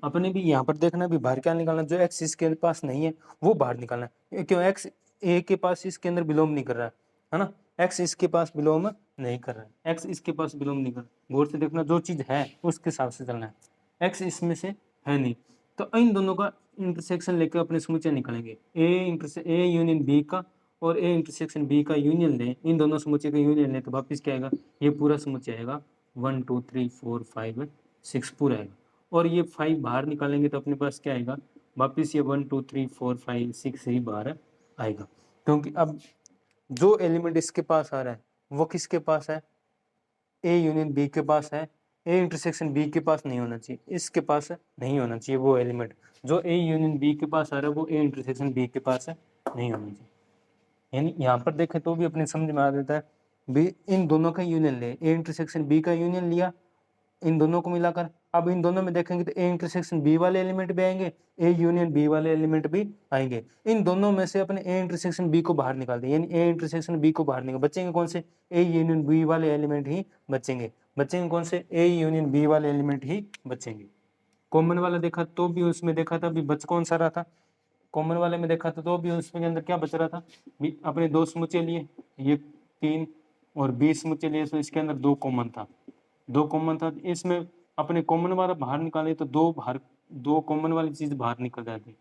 S1: अपने भी यहाँ पर देखना भी बाहर क्या निकालना है, जो एक्स इसके पास नहीं है वो बाहर निकालना है, क्यों एक्स ए के पास इसके अंदर बिलोंग नहीं कर रहा है ना, एक्स इसके पास बिलोंग नहीं कर रहा है, एक्स इसके पास बिलोंग नहीं कर रहा। गौर से देखना, जो चीज है उसके हिसाब से चलना है, एक्स इसमें से है नहीं, तो इन दोनों का इंटरसेक्शन लेकर अपने समुच्चय निकालेंगे, ए यूनियन बी का और ए इंटरसेक्शन बी का यूनियन लें, इन दोनों समुच्चय का यूनियन लें तो वापिस क्या आएगा, ये पूरा समुच्चय आएगा 1 2 3 4 5 6 पूरा आएगा, और ये 5 बाहर निकालेंगे तो अपने पास क्या आएगा, वापिस ये 1 2 3 4 5 6 ही बाहर आएगा, क्योंकि अब जो एलिमेंट इसके पास आ रहा है वो किसके पास है, ए यूनियन बी के पास है, ए इंटरसेक्शन बी के पास नहीं होना चाहिए, इसके पास नहीं होना चाहिए वो एलिमेंट, जो ए यूनियन बी के पास आ रहा है वो ए इंटरसेक्शन बी के पास नहीं होना चाहिए। यानी यहाँ पर देखें तो भी अपने समझ में आ जाता है बी इन दोनों का यूनियन ले, ए इंटरसेक्शन बी का यूनियन लिया इन दोनों को मिलाकर। अब इन दोनों में देखेंगे तो ए इंटरसेक्शन बी वाले एलिमेंट भी आएंगे, ए यूनियन बी वाले एलिमेंट भी आएंगे। इन दोनों में से अपने ए इंटरसेक्शन बी को बाहर निकाल दें, यानी ए इंटरसेक्शन बी को बाहर निकाल, बचेंगे कौन से, ए यूनियन बी वाले एलिमेंट ही बचेंगे। बचेंगे कौन से, ए यूनियन बी वाले एलिमेंट ही बचेंगे। कॉमन वाला देखा तो भी उसमें देखा था, अभी बच कौन सा रहा था, कॉमन वाले में देखा था तो भी उसमें अंदर क्या बच रहा था, अपने दो समुच्चय लिए, ये 3 और 20 समुच्चय लिए, तो इसके अंदर 2 कॉमन था, 2 कॉमन था। इसमें अपने कॉमन वाला बाहर निकाले तो 2 कॉमन वाली चीज बाहर निकल जाती,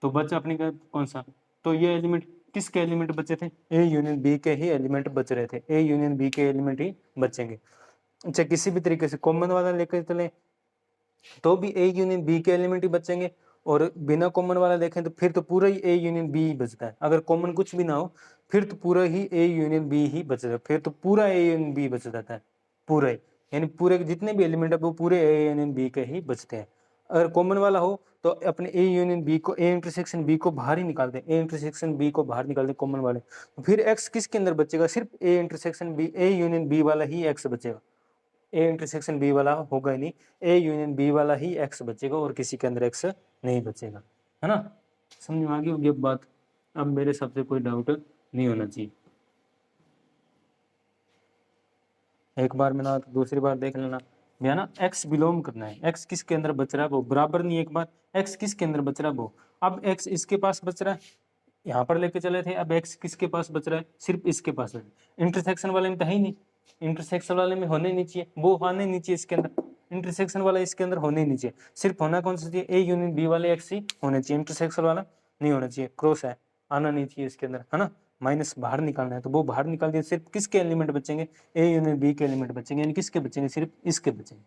S1: तो बचा अपने का कौन सा, तो ये एलिमेंट किसके एलिमेंट बचे थे, ए यूनियन बी के ही एलिमेंट बच रहे थे, ए यूनियन बी के एलिमेंट ही बचेंगे। अच्छा किसी भी तरीके से कॉमन वाला लेकर चले तो भी ए यूनियन बी के एलिमेंट ही बचेंगे, और बिना कॉमन वाला देखें तो फिर तो पूरा ही ए यूनियन बी ही बचता है। अगर कॉमन कुछ भी ना हो फिर तो पूरा ही ए यूनियन बी ही बच जाता, फिर तो पूरा ए यूनियन बी बच जाता है पूरा ही, यानी पूरे जितने भी एलिमेंट है वो पूरे ए यूनियन बी के ही बचते हैं। अगर कॉमन वाला हो तो अपने ए यूनियन बी को, ए इंटरसेक्शन बी को बाहर ही निकाल दें, ए इंटरसेक्शन बी को बाहर निकाल दें कॉमन वाले, तो फिर एक्स किसके अंदर बचेगा, सिर्फ A intersection B, A union B वाला ही एक्स बचेगा, ए इंटरसेक्शन बी वाला होगा ही नहीं, ए यूनियन बी वाला ही एक्स बचेगा और किसी के अंदर एक्स नहीं बचेगा, है ना। समझ में आ गई होगी अब बात, अब मेरे हिसाब से कोई डाउट नहीं होना चाहिए। एक बार में ना तो दूसरी बार देख लेना भैया ना, एक्स बिलोंग करना है, एक्स किसके अंदर बच रहा है वो बराबर नहीं, एक बार एक्स किसके अंदर बच रहा है वो, अब एक्स इसके पास बच रहा है, यहाँ पर लेके चले थे, अब एक्स किसके पास बच रहा है, सिर्फ इसके पास है, इंटरसेक्शन वाले में तो है ही नहीं, इंटरसेक्शन वाले में होने नहीं चाहिए, वो आने नहीं चाहिए इसके अंदर, इंटरसेक्शन वाला इसके अंदर होने नहीं चाहिए, सिर्फ होना कौन सा चाहिए, ए यूनियन बी वाले एक्स ही होने चाहिए, इंटरसेक्शन वाला नहीं होना चाहिए, क्रॉस है आना नहीं चाहिए इसके अंदर, है ना, माइनस बाहर निकालना है तो वो बाहर निकाल दिया, सिर्फ किसके एलिमेंट बचेंगे, ए यूनियन बी के एलिमेंट बचेंगे, यानी किसके बचेंगे, सिर्फ इसके बचेंगे,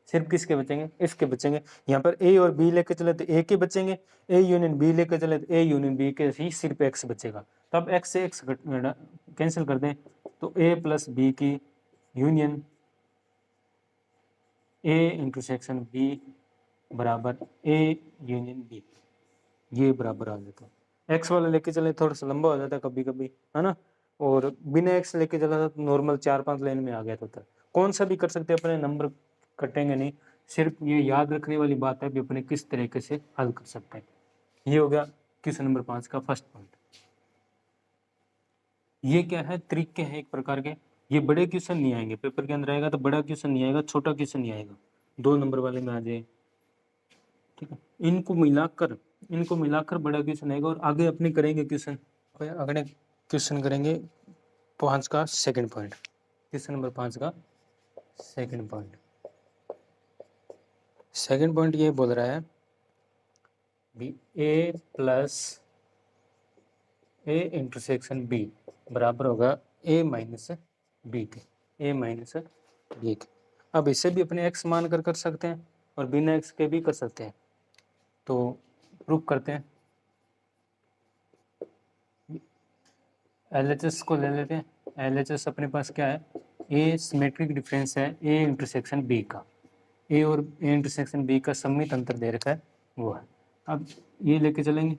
S1: सिर्फ किसके बचेंगे, इसके बचेंगे। यहाँ पर ए और बी लेके चले तो ए के बचेंगे, ए यूनियन बी लेके चले तो ए यूनियन बी के ही सिर्फ एक्स बचेगा, तो अब एक्स से एक्स कैंसिल कर दें तो ए प्लस बी की यूनियन ए इंटरसेक्शन बी बराबर ए यूनियन बी, ये बराबर आ जाता है। एक्स वाला लेके चले थोड़ा सा लंबा हो जाता है कभी कभी, है ना, और बिना एक्स लेके चला था तो नॉर्मल 4-5 लाइन में आ गया था, कौन सा भी कर सकते हैं, अपने नंबर कटेंगे नहीं, सिर्फ ये याद रखने वाली बात है भी अपने किस तरीके से हल कर सकते हैं। ये हो गया क्वेश्चन नंबर 5 का फर्स्ट पॉइंट। ये क्या है, तरीके हैं एक प्रकार के, ये बड़े क्वेश्चन नहीं आएंगे पेपर के अंदर, आएगा तो बड़ा क्वेश्चन नहीं आएगा, छोटा क्वेश्चन नहीं आएगा, 2 नंबर वाले में आ जाए, ठीक है, इनको मिलाकर बड़ा क्वेश्चन आएगा, और आगे अपने करेंगे क्वेश्चन, अगले क्वेश्चन करेंगे 5 का सेकंड पॉइंट, क्वेश्चन नंबर 5 का सेकंड पॉइंट। सेकंड पॉइंट ये बोल रहा है B A plus A intersection B बराबर होगा ए माइनस बी के, ए माइनस बी के। अब इसे भी अपने एक्स मान कर सकते हैं और बिना एक्स के भी कर सकते हैं, तो प्रूफ करते हैं, LHS को ले लेते हैं, LHS अपने पास क्या है, ए सिमेट्रिक डिफरेंस है ए इंटरसेक्शन बी का, ए और ए इंटरसेक्शन बी का सम्मित अंतर दे रखा है वो है। अब ये लेके चलेंगे,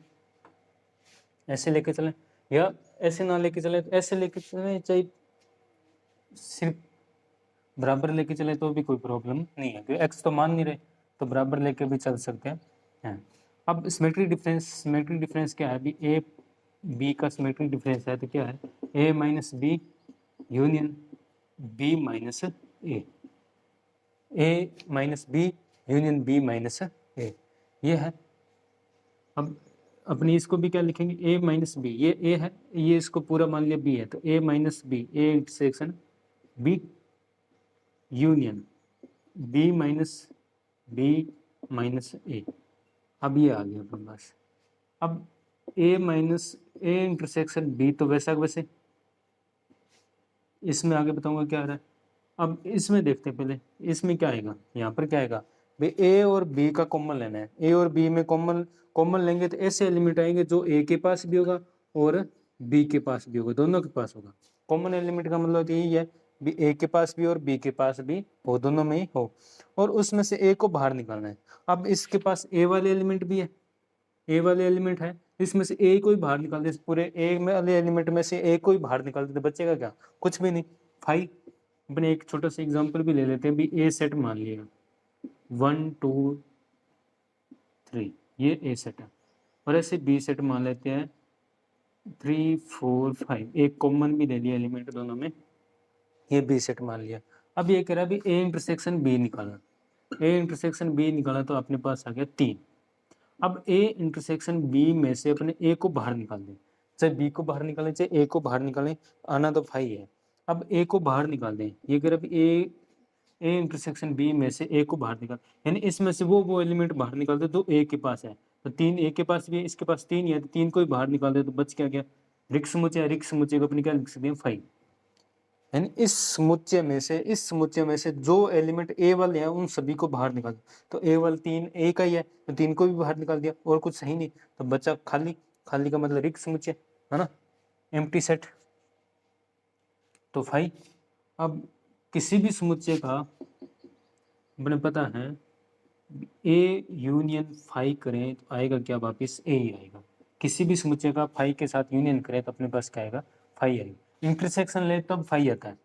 S1: ऐसे लेके चलें या ऐसे ना लेके चले, तो ऐसे लेके चलें, चाहे सिर्फ बराबर लेके चले तो भी कोई प्रॉब्लम नहीं है, क्योंकि एक्स तो मान नहीं रहे, तो बराबर लेके भी चल सकते हैं। अब सिमेट्रिक डिफरेंस क्या है, अभी ए बी का सिमेट्रिक डिफरेंस है तो क्या है, A minus B union B minus A minus B union B minus A, ये है। अब अपनी इसको भी क्या लिखेंगे, ए माइनस बी, ये ए है, ये इसको पूरा मान लिया बी है, तो A minus B, A intersection B union B minus A, अब ये आ गया अपने पास। अब A minus A intersection B तो वैसा वैसे, इसमें आगे बताऊंगा क्या आ रहा है। अब इसमें देखते हैं पहले, इसमें क्या आएगा, यहाँ पर क्या आएगा भाई, ए और बी का कॉमन लेना है, ए और बी में कॉमन लेंगे तो ऐसे एलिमेंट आएंगे जो ए के पास भी होगा और बी के पास भी होगा, दोनों के पास होगा। कॉमन एलिमेंट का मतलब यही है भी ए के पास भी और बी के पास भी हो, दोनों में ही हो, और उसमें से ए को बाहर निकालना है। अब इसके पास ए वाले एलिमेंट भी है, ए वाले एलिमेंट है इसमें से ए को ही बाहर निकाल दे, पूरे ए में वाले एलिमेंट में से ए को ही बाहर निकाल दे तो बचेगा क्या, कुछ भी नहीं, 5। अपने एक छोटा सा एग्जांपल भी ले लेते हैं, भी ए सेट मान लिया 1 2 3, ये ए सेट है, और ऐसे बी सेट मान लेते हैं 3 4 5, एक कॉमन भी ले लिया एलिमेंट दोनों में, ये बी सेट मान लिया। अब ये कह रहा है भी ए इंटरसेक्शन बी निकालना, ए इंटरसेक्शन बी निकाला तो अपने पास आ गया 3। अब ए इंटरसेक्शन बी में से अपने ए को बाहर निकाल दें, चाहे बी को बाहर निकालें चाहे ए को बाहर निकालें, आना तो 5 है। अब ए को बाहर निकाल दें, ये कह रहा है ए इंटरसेक्शन बी में से ए को बाहर निकाल, यानी इसमें से वो एलिमेंट बाहर निकाल दे तो ए के पास है, तो 3 ए के पास भी है, इसके पास 3 ही है, तो 3 को ही बाहर निकाल दे तो बच क्या गया, रिक्त समुच्चय, रिक्त समुच्चय को अपने क्या लिख सकते हैं 5। यानी इस समुच्चय में से जो एलिमेंट ए वाले हैं उन सभी को बाहर निकाल दो, तो ए वाला 3 ए का ही है, तो 3 को भी बाहर निकाल दिया, और कुछ सही नहीं, तो बचा खाली, खाली का मतलब रिक्त समुच्चय है ना, एम्प्टी सेट, तो 5। अब किसी भी समुच्चय का अपने पता है ए यूनियन 5 करें तो आएगा क्या, वापिस ए ही आएगा। किसी भी समुच्चय का 5 के साथ यूनियन करें तो अपने पास क्या आएगा, 5 आएगा। इंटरसेक्शन ले तब 5 आता है,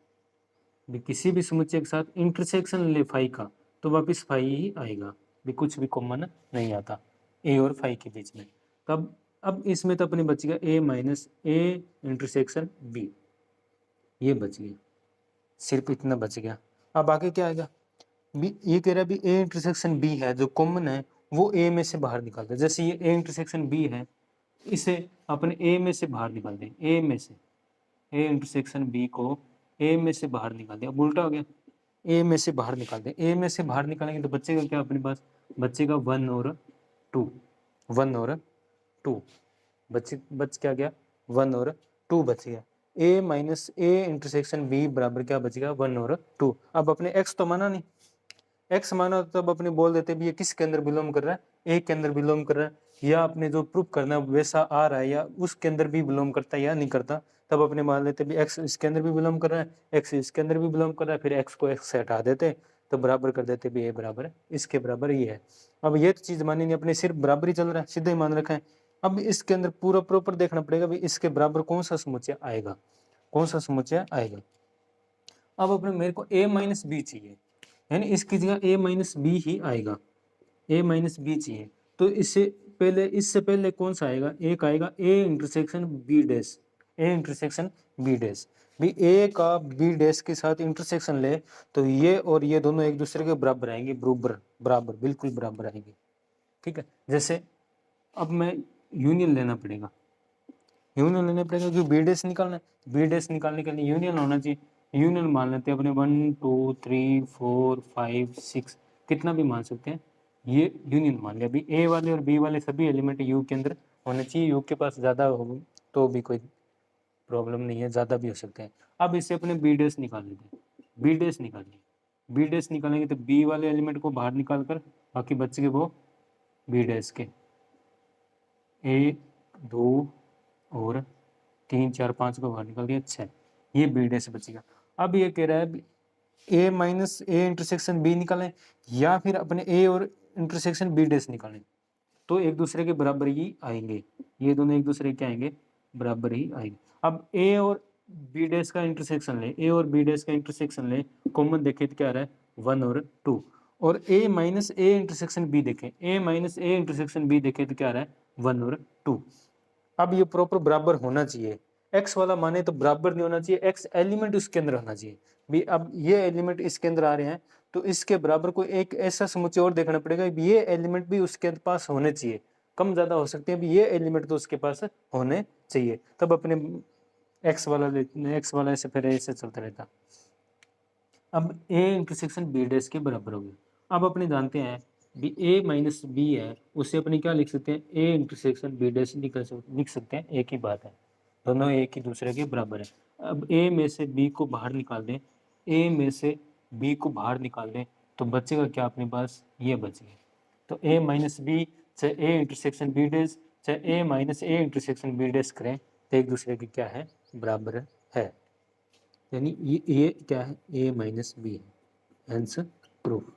S1: भी किसी भी समुच्चय के साथ इंटरसेक्शन ले 5 का तो वापिस 5 ही आएगा, भी कुछ भी कॉमन नहीं आता ए और 5 के बीच में। तब अब इसमें तो अपने बच गया A minus A intersection B, ये बच गया, सिर्फ इतना बच गया। अब आगे क्या आएगा, बी ये कह रहा है भी ए इंटरसेक्शन बी है जो कॉमन है वो ए में से बाहर निकाल दे, जैसे ये ए इंटरसेक्शन बी है इसे अपने ए में से बाहर निकाल दें, ए में से ए इंटरसेक्शन बी को ए में से बाहर निकाल दें, अब उल्टा हो गया, ए में से बाहर निकाल दें, ए में से बाहर निकालेंगे तो बचेगा क्या अपने पास, बचेगा 1 और 2, 1 और 2 बच क्या गया, 1 और 2 बच गया। A minus A intersection B बराबर क्या बचेगा, 1 और 2। अब अपने एक्स तो माना नहीं, एक्स माना तब अपने बोल देते भी ये किसके अंदर बिलोंग कर रहा है, ए के अंदर बिलोंग कर रहा है, या अपने जो प्रूफ करना है वैसा आ रहा है या उसके अंदर भी बिलोंग करता है या नहीं करता, तब अपने मान लेते भी एक्स इसके अंदर भी बिलोंग कर रहा है, एक्स इसके अंदर भी बिलोंग कर रहा है, फिर एक्स को एक्स से हटा देते तो बराबर कर देते भी ए बराबर है इसके बराबर ये है। अब ये तो चीज मानी नहीं, अपने सिर्फ बराबर ही चल रहा है, सीधे ही मान रखा है। अब इसके अंदर पूरा प्रॉपर देखना पड़ेगा भी इसके बराबर कौन सा समुच्चय आएगा, कौन सा समुच्चय आएगा। अब अपने मेरे को ए माइनस बी चाहिए, यानी इसकी जगह ए माइनस बी ही आएगा, ए माइनस बी चाहिए, तो इससे पहले कौन सा आएगा, एक आएगा A intersection B dash, A intersection B dash, भी ए का बी डैश के साथ इंटरसेक्शन ले तो ये और ये दोनों एक दूसरे के बराबर आएंगे, बराबर बराबर बिल्कुल बराबर आएंगे, ठीक है। जैसे अब मैं यूनियन लेना पड़ेगा, यूनियन लेना पड़ेगा क्योंकि बी डैश निकालना है, बी डैश निकालने के लिए यूनियन होना चाहिए, यूनियन मान लेते हैं अपने 1 2 3 4 5 6, कितना भी मान सकते हैं, ये यूनियन मान लिया। अभी ए वाले और बी वाले सभी एलिमेंट यू के अंदर होने चाहिए, यू के पास ज़्यादा हो तो भी कोई प्रॉब्लम नहीं है, ज़्यादा भी हो सकते हैं। अब इससे अपने बी डैश निकाल लेते हैं, बी डैश निकालिए, बी डैश निकालेंगे तो बी वाले एलिमेंट को बाहर निकाल कर बाकी बच गए वो बी डैश के, 1 2 और 3 4 5 को बाहर निकाल दिया, 6, ये बी डैश बचेगा। अब ये कह रहा है A minus A intersection B निकालें या फिर अपने ए और इंटरसेक्शन बी डैश निकालें, तो एक दूसरे के बराबर ही आएंगे, ये दोनों एक दूसरे के आएंगे बराबर ही आएंगे। अब ए और बी डैश का इंटरसेक्शन ले, ए और बी डैश का इंटरसेक्शन ले, कॉमन देखें तो क्या आ रहा है 1 और 2, और ए माइनस ए इंटरसेक्शन बी देखें, ए माइनस ए इंटरसेक्शन बी देखें तो क्या आ रहा है 1 और 2। अब ये प्रॉपर बराबर होना चाहिए, एक्स वाला माने तो बराबर नहीं होना चाहिए, एक्स एलिमेंट उसके अंदर होना चाहिए भी। अब ये एलिमेंट इसके अंदर आ रहे हैं तो इसके बराबर कोई एक ऐसा समुच्चय और देखना पड़ेगा, ये एलिमेंट भी उसके पास होने चाहिए, कम ज्यादा हो सकते हैं, ये एलिमेंट तो उसके पास होने चाहिए, तब अपने एक्स वाला ऐसे फिर ऐसे चलता रहता। अब ए इंटरसेक्शन बी डैश के बराबर हो गया। अब अपने जानते हैं बी ए माइनस बी है, उसे अपने क्या लिख सकते हैं, ए इंटरसेक्शन बी डैश लिख सकते हैं, एक ही बात है, दोनों एक ही दूसरे के बराबर है। अब ए में से बी को बाहर निकाल दें, ए में से बी को बाहर निकाल दें तो बचेगा क्या अपने पास, ये बच गया। तो ए माइनस बी चाहे ए इंटरसेक्शन बी डैश चाहे A minus A intersection B dash करें तो एक दूसरे के क्या है, बराबर है, यानी ये क्या है, ए माइनस बी है, आंसर प्रूफ।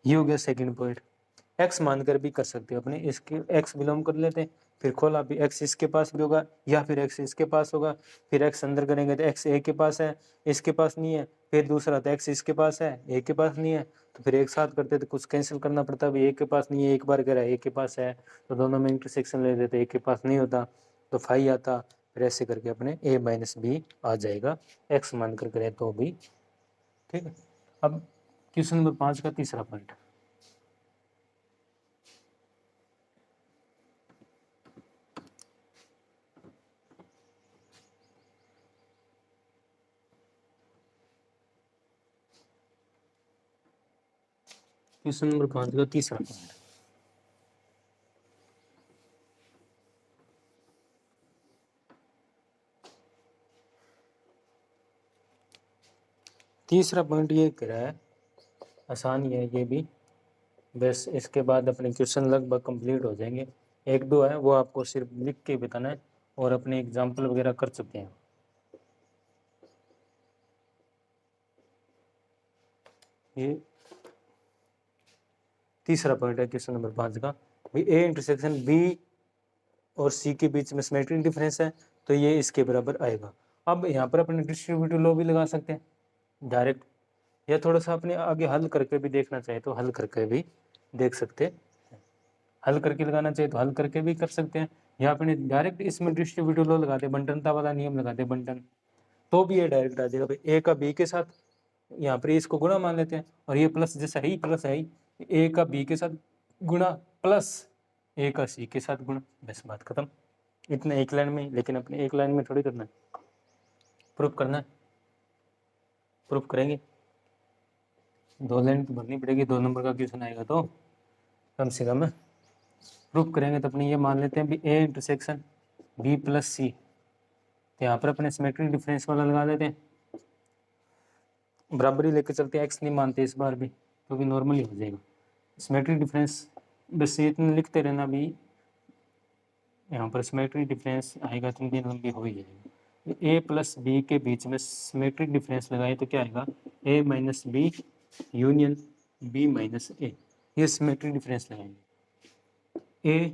S1: ये हो गया सेकंड पॉइंट। एक्स मानकर भी कर सकते हैं अपने, इसके एक्स बिलोंग कर लेते हैं, फिर खोला भी x इसके पास भी होगा या फिर x इसके पास होगा, फिर x अंदर करेंगे तो x a के पास है, इसके पास नहीं है, फिर दूसरा तो x इसके पास है, a के पास नहीं है, तो फिर एक साथ करते तो कुछ कैंसिल करना पड़ता है, a के पास नहीं है, एक बार कह रहा है a के पास है, तो दोनों में इंटरसेक्शन ले लेते, a के पास नहीं होता तो फाई आता, फिर ऐसे करके अपने a माइनस बी आ जाएगा, x मान कर करें तो भी। ठीक है, अब क्वेश्चन नंबर 5 का तीसरा पॉइंट, क्वेश्चन नंबर 5 का तीसरा पॉइंट, तीसरा पॉइंट ये कह रहा है, आसान ही है ये भी, बस इसके बाद अपने क्वेश्चन लगभग कंप्लीट हो जाएंगे, एक दो है वो आपको सिर्फ लिख के बताना है और अपने एग्जाम्पल वगैरह कर सकते हैं। ये तीसरा पॉइंट है क्वेश्चन नंबर 5 का, भी ए इंटरसेक्शन बी और सी के बीच में सिमेट्रिक डिफरेंस है तो ये इसके बराबर आएगा। अब यहाँ पर अपने डिस्ट्रीब्यूटिव लॉ भी लगा सकते हैं डायरेक्ट, या थोड़ा सा अपने आगे हल करके भी देखना चाहे तो हल करके भी देख सकते हैं, हल करके लगाना चाहिए तो हल करके भी कर सकते हैं, या अपने डायरेक्ट इसमें डिस्ट्रीब्यूटिव लॉ लगाते, बंटनता वाला नियम लगाते बंटन, तो भी ये डायरेक्ट आ जाएगा। भाई ए का बी के साथ, यहाँ पर इसको गुणा मान लेते हैं और ये प्लस जैसा ही प्लस है ही, ए का बी के साथ गुणा प्लस ए का सी के साथ गुणा, बस बात खत्म, इतना एक लाइन में। लेकिन अपने एक लाइन में थोड़ी करना है, प्रूफ करना है, प्रूफ करेंगे, 2 लाइन तो भरनी पड़ेगी, 2 नंबर का क्वेश्चन आएगा तो कम से कम प्रूफ करेंगे। तो अपने ये मान लेते हैं भी ए इंटरसेक्शन बी प्लस सी, तो यहाँ पर अपने सिमेट्रिक डिफरेंस वाला लगा देते हैं, बराबरी लेके चलते हैं, एक्स नहीं मानते इस बार भी क्योंकि नॉर्मली हो जाएगा सिमेट्रिक डिफरेंस, बस ये इतना लिखते रहना भी, यहाँ पर सिमेट्रिक डिफरेंस आएगा तो दिन लंबी हो ही जाएगी। ए प्लस बी के बीच में सिमेट्रिक डिफरेंस लगाए तो क्या आएगा, A minus B union B minus A, ये सिमेट्रिक डिफरेंस लगाएंगे। ए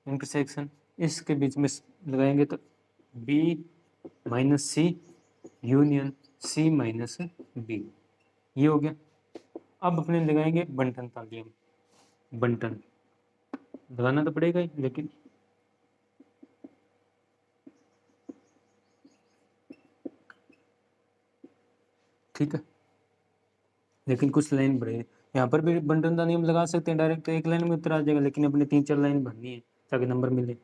S1: इंटरसेक्शन इसके बीच में लगाएंगे तो बी माइनस सी यूनियन सी माइनस बी, ये हो गया। अब अपने लगाएंगे बंटन का नियम, बंटन लगाना तो पड़ेगा ही, लेकिन ठीक है, लेकिन कुछ लाइन बढ़े, यहाँ पर भी बंटन का नियम लगा सकते हैं डायरेक्ट, तो एक लाइन में उत्तर आ जाएगा, लेकिन अपने 3-4 लाइन भरनी है ताकि नंबर मिले,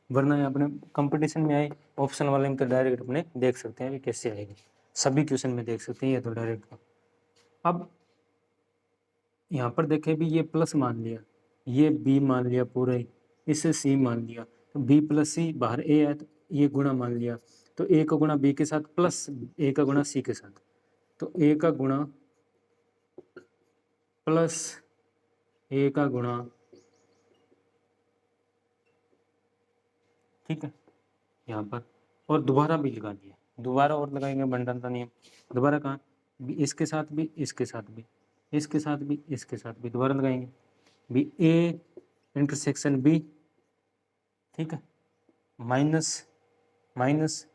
S1: वरना यहाँ अपने कंपटीशन में आए ऑप्शन वाले में तो डायरेक्ट अपने देख सकते हैं भी कैसे आएगा, सभी क्वेश्चन में देख सकते हैं ये तो डायरेक्ट का। अब यहाँ पर देखें भी ये प्लस मान लिया, ये बी मान लिया पूरा ही, इसे सी मान लिया, तो बी प्लस सी बाहर ए है तो ये गुणा मान लिया, तो ए का गुणा बी के साथ प्लस ए का गुणा सी के साथ, तो ए का गुणा प्लस ए का गुणा, ठीक है यहाँ पर, और दोबारा भी लगा दिया, दोबारा और लगाएंगे बंटन का नियम, दोबारा कहाँ, इसके साथ भी इसके साथ भी इसके साथ भी इसके साथ भी दोबारा लगाएंगे भी ए इंटरसेक्शन बी, ठीक है, minus minus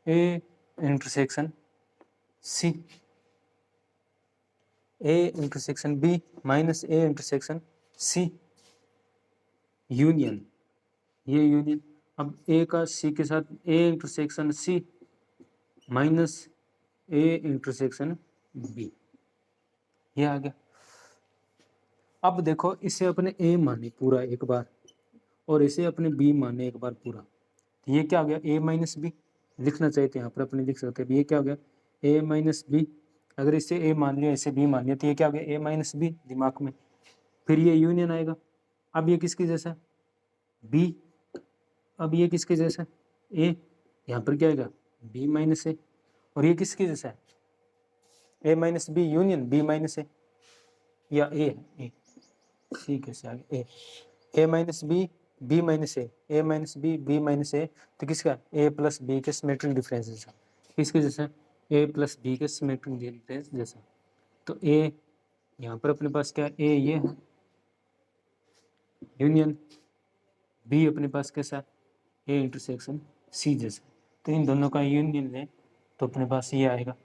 S1: A intersection C, A intersection B minus A intersection C union, ये यूनियन, अब ए का सी के साथ A intersection C minus A intersection B, ये आ गया। अब देखो इसे अपने ए माने पूरा एक बार और इसे अपने बी माने एक बार पूरा, तो ये क्या हो गया, ए माइनस बी लिखना चाहिए तो यहाँ पर अपने लिख सकते हैं, ये क्या हो गया ए माइनस बी, अगर इसे ए मान लिया इसे बी मान लिया तो ये क्या हो गया ए माइनस बी दिमाग में, फिर ये यूनियन आएगा, अब ये किसकी जैसा है बी, अब ये किसके जैसा है ए, यहाँ पर क्या आएगा बी माइनस ए, और ये किसके जैसा है A minus B union B minus A, या ए सी कैसे आ गया A minus B minus A minus B minus A, तो किसका ए प्लस बी के सिमेट्रिक डिफरेंस जैसा, किसके जैसा ए प्लस बी के सिमेट्रिक डिफरेंस जैसा, तो ए यहाँ पर अपने पास क्या ए ये है यूनियन बी अपने पास कैसा ए इंटरसेक्शन सी जैसा, तो इन दोनों का यूनियन लें तो अपने पास ये आएगा,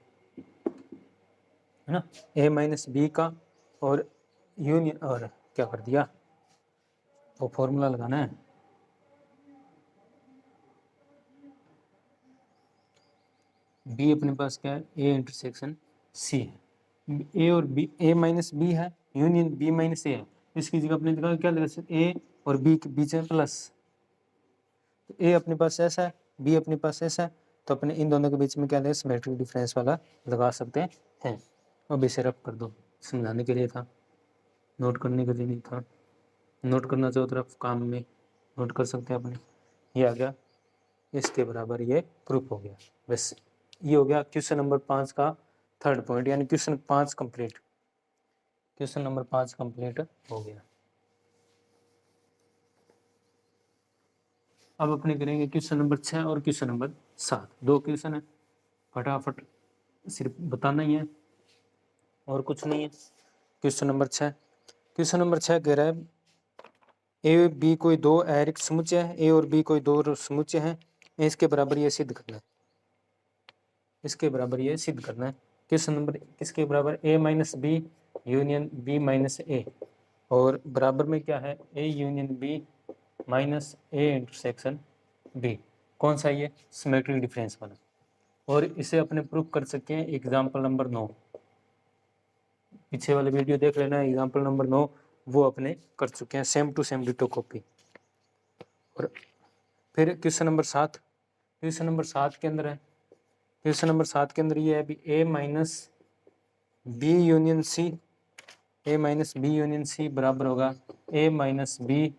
S1: है ना, ए माइनस बी का और यूनियन, और क्या कर दिया, वो फॉर्मूला लगाना है, बी अपने पास क्या है ए इंटरसेक्शन सी है, ए और बी, ए माइनस बी है यूनियन बी माइनस ए है, इसकी जगह अपने जगह क्या लगा सकते, ए और बी के बीच में प्लस, तो ए अपने पास ऐसा है, बी अपने पास ऐसा है, तो अपने इन दोनों के बीच में क्या लगा, सिमेट्रिक डिफरेंस वाला लगा सकते हैं। अब इसे रब कर दो, समझाने के लिए था, नोट करने के लिए नहीं था, नोट करना चाहो तो रफ काम में नोट कर सकते हैं अपने, ये आ गया, इसके बराबर ये प्रूफ हो गया। बस ये हो गया क्वेश्चन नंबर 5 का थर्ड पॉइंट, यानी question 5 complete, question number 5 complete हो गया। अब अपने करेंगे क्वेश्चन नंबर 6 और क्वेश्चन नंबर 7, दो क्वेश्चन है, फटाफट सिर्फ बताना ही है और कुछ नहीं है। क्वेश्चन नंबर 6, क्वेश्चन नंबर 6 कह रहा है ए बी कोई दो अरिक्त समुच्चय है, ए और बी कोई दो समुच्चय हैं, इसके बराबर ये सिद्ध करना है, इसके बराबर ये सिद्ध करना है। क्वेश्चन नंबर किसके बराबर, A minus B union B minus A, और बराबर में क्या है, A union B minus A intersection B, कौन सा ये, सिमेट्रिक डिफरेंस वाला, और इसे अपने प्रूफ कर सकते हैं एग्जाम्पल नंबर 9, पीछे वाले वीडियो देख लेना, एग्जाम्पल नंबर 9 वो अपने कर चुके हैं, same to same ditto copy. और फिर क्वेश्चन नंबर 7, क्वेश्चन नंबर 7 के अंदर है, क्वेश्चन नंबर 7 के अंदर ये है अभी A minus B union C, A minus B union C बराबर होगा A minus B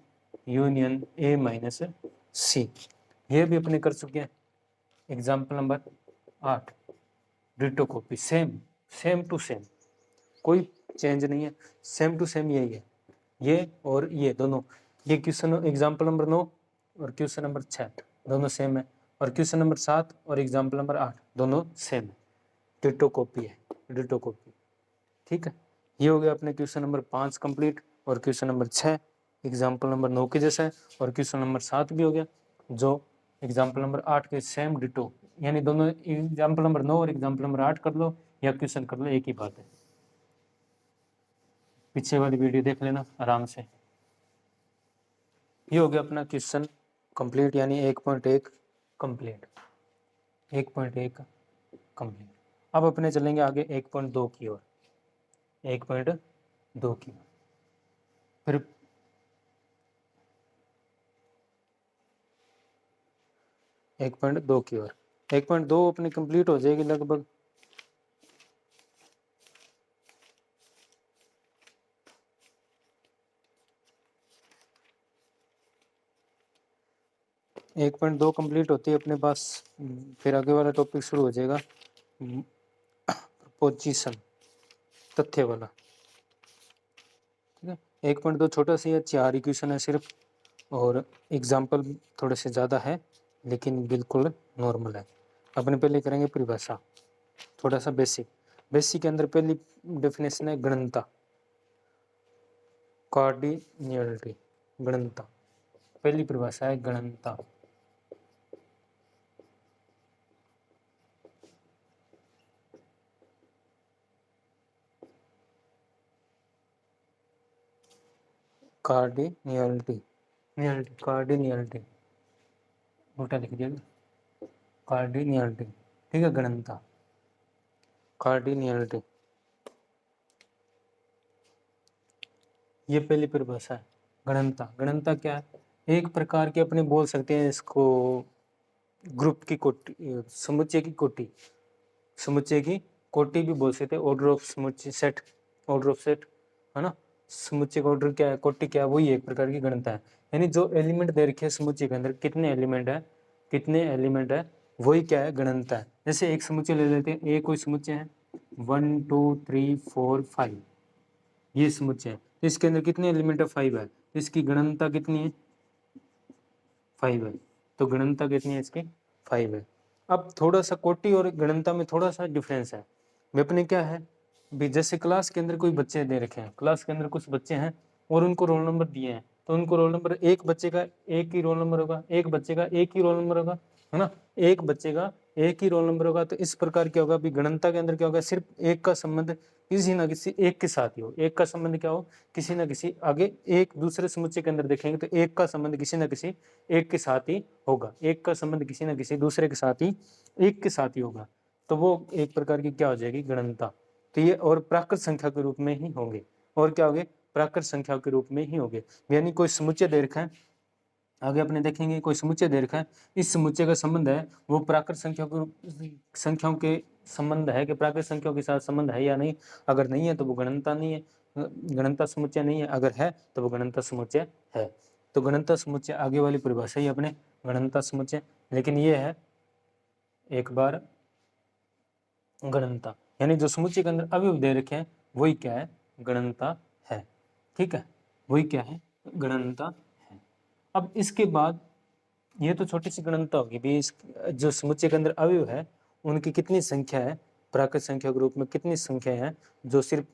S1: union A minus C, ये भी अपने कर चुके हैं example number 8, ditto copy, same same to same, कोई चेंज नहीं है, सेम टू सेम यही है, ये और ये दोनों, ये क्वेश्चन एग्जाम्पल नंबर 9 और क्वेश्चन नंबर 6 दोनों सेम है, और क्वेश्चन नंबर 7 और एग्जाम्पल नंबर 8 दोनों सेम है, डिटो कॉपी है, डिटो कॉपी, ठीक है। ये हो गया अपने क्वेश्चन नंबर 5 कंप्लीट, और क्वेश्चन नंबर 6 एग्जाम्पल नंबर 9 के जैसा है, और क्वेश्चन नंबर 7 भी हो गया जो एग्जाम्पल नंबर 8 के सेम डिटो, यानी दोनों एग्जाम्पल नंबर 9 और एग्जाम्पल नंबर 8 कर लो या क्वेश्चन कर लो, एक ही बात है, पीछे वाली वीडियो देख लेना आराम से। ये हो गया अपना क्वेश्चन कंप्लीट, यानी 1.1 कंप्लीट, 1.1 कंप्लीट। अब अपने चलेंगे आगे 1.2 की ओर, 1.2 की ओर, फिर 1.2 की ओर, 1.2 अपनी कंप्लीट हो जाएगी लगभग, एक 1.2 कंप्लीट होती है अपने पास, फिर आगे वाला टॉपिक शुरू हो जाएगा, पोजीशन, तथ्य वाला, ठीक है। 1.2 छोटा सा, 4 इक्वेशन है सिर्फ, और एग्जाम्पल थोड़े से ज़्यादा है लेकिन बिल्कुल नॉर्मल है। अपने पहले करेंगे परिभाषा, थोड़ा सा बेसिक, बेसिक के अंदर पहली डेफिनेशन है गणनता, कार्डिनियलिटी, गणनता, पहली परिभाषा है गणनता, कार्डिनियलिटी, कार्डिनियलिटी उल्टा लिख दिया, कार्डिनियलिटी, ठीक है, गणनता, कार्डिनियलिटी, ये पहली परिभाषा है गणनता। गणनता क्या है, एक प्रकार की अपने बोल सकते हैं इसको ग्रुप की कोटि, समुच्चय की कोटि, समुच्चय की कोटि भी बोल सकते हैं, ऑर्डर ऑफ समुच्चय सेट, ऑर्डर ऑफ सेट, है ना, समुच्चय का ऑर्डर क्या है, कोटि क्या है, वही एक प्रकार की गणनता है, यानी जो एलिमेंट दे रखे हैं समुच्चय के अंदर कितने एलिमेंट है, कितने एलिमेंट है, वही क्या है, गणनता है। जैसे एक समुच्चय ले लेते हैं, ए कोई समुच्चय है 1 2 3 4 5, ये समुच्चय है, इसके अंदर कितने एलिमेंट है, 5 है, इसकी गणनता कितनी है, 5 है, तो गणनता कितनी है इसकी, 5 है। अब थोड़ा सा कोटि और गणनता में थोड़ा सा डिफरेंस है, अपने क्या है भी, जैसे क्लास के अंदर कोई बच्चे दे रखे हैं, क्लास के अंदर कुछ बच्चे हैं और उनको रोल नंबर दिए हैं, तो उनको रोल नंबर, एक बच्चे का एक ही रोल नंबर होगा, एक बच्चे का एक ही रोल नंबर होगा, है ना, एक बच्चे का एक ही रोल नंबर होगा। तो इस प्रकार क्या होगा, अभी गणनता के अंदर क्या होगा, सिर्फ एक का संबंध किसी ना किसी एक के साथ ही हो, एक का संबंध क्या हो, किसी ना किसी, आगे एक दूसरे समुच्चय के अंदर देखेंगे तो एक का संबंध किसी ना किसी एक के साथ ही होगा, एक का संबंध किसी ना किसी दूसरे के साथ ही एक के साथ ही होगा, तो वो एक प्रकार की क्या हो जाएगी, गणनता। तो ये और प्राकृत संख्या के रूप में ही होंगे, और क्या होंगे, प्राकृत संख्या के रूप में ही होंगे। यानी कोई समुच्चय दे रखा है, आगे अपने देखेंगे कोई समुच्चय दे रखा है, इस समुच्चय का संबंध है वो प्राकृत संख्याओं के संबंध है कि प्राकृत संख्याओं के साथ संबंध है या नहीं, अगर नहीं है तो वो गणनता नहीं है, गणनता समुच्चय नहीं है, अगर है तो वो गणनता समुच्चय है। तो गणनता समुच्चय आगे वाली परिभाषा ही अपने गणनता समुच्चय, लेकिन ये है एक बार गणनता, यानी जो समुच्चय के अंदर अवयव दे रखे हैं वही क्या है, गणनता है। ठीक है, वही क्या है, गणनता है। अब इसके बाद ये तो छोटी सी गणनता होगी भी, इस जो समुच्चय के अंदर अवयव है उनकी कितनी संख्या है, प्राकृत संख्या के रूप में कितनी संख्या है, जो सिर्फ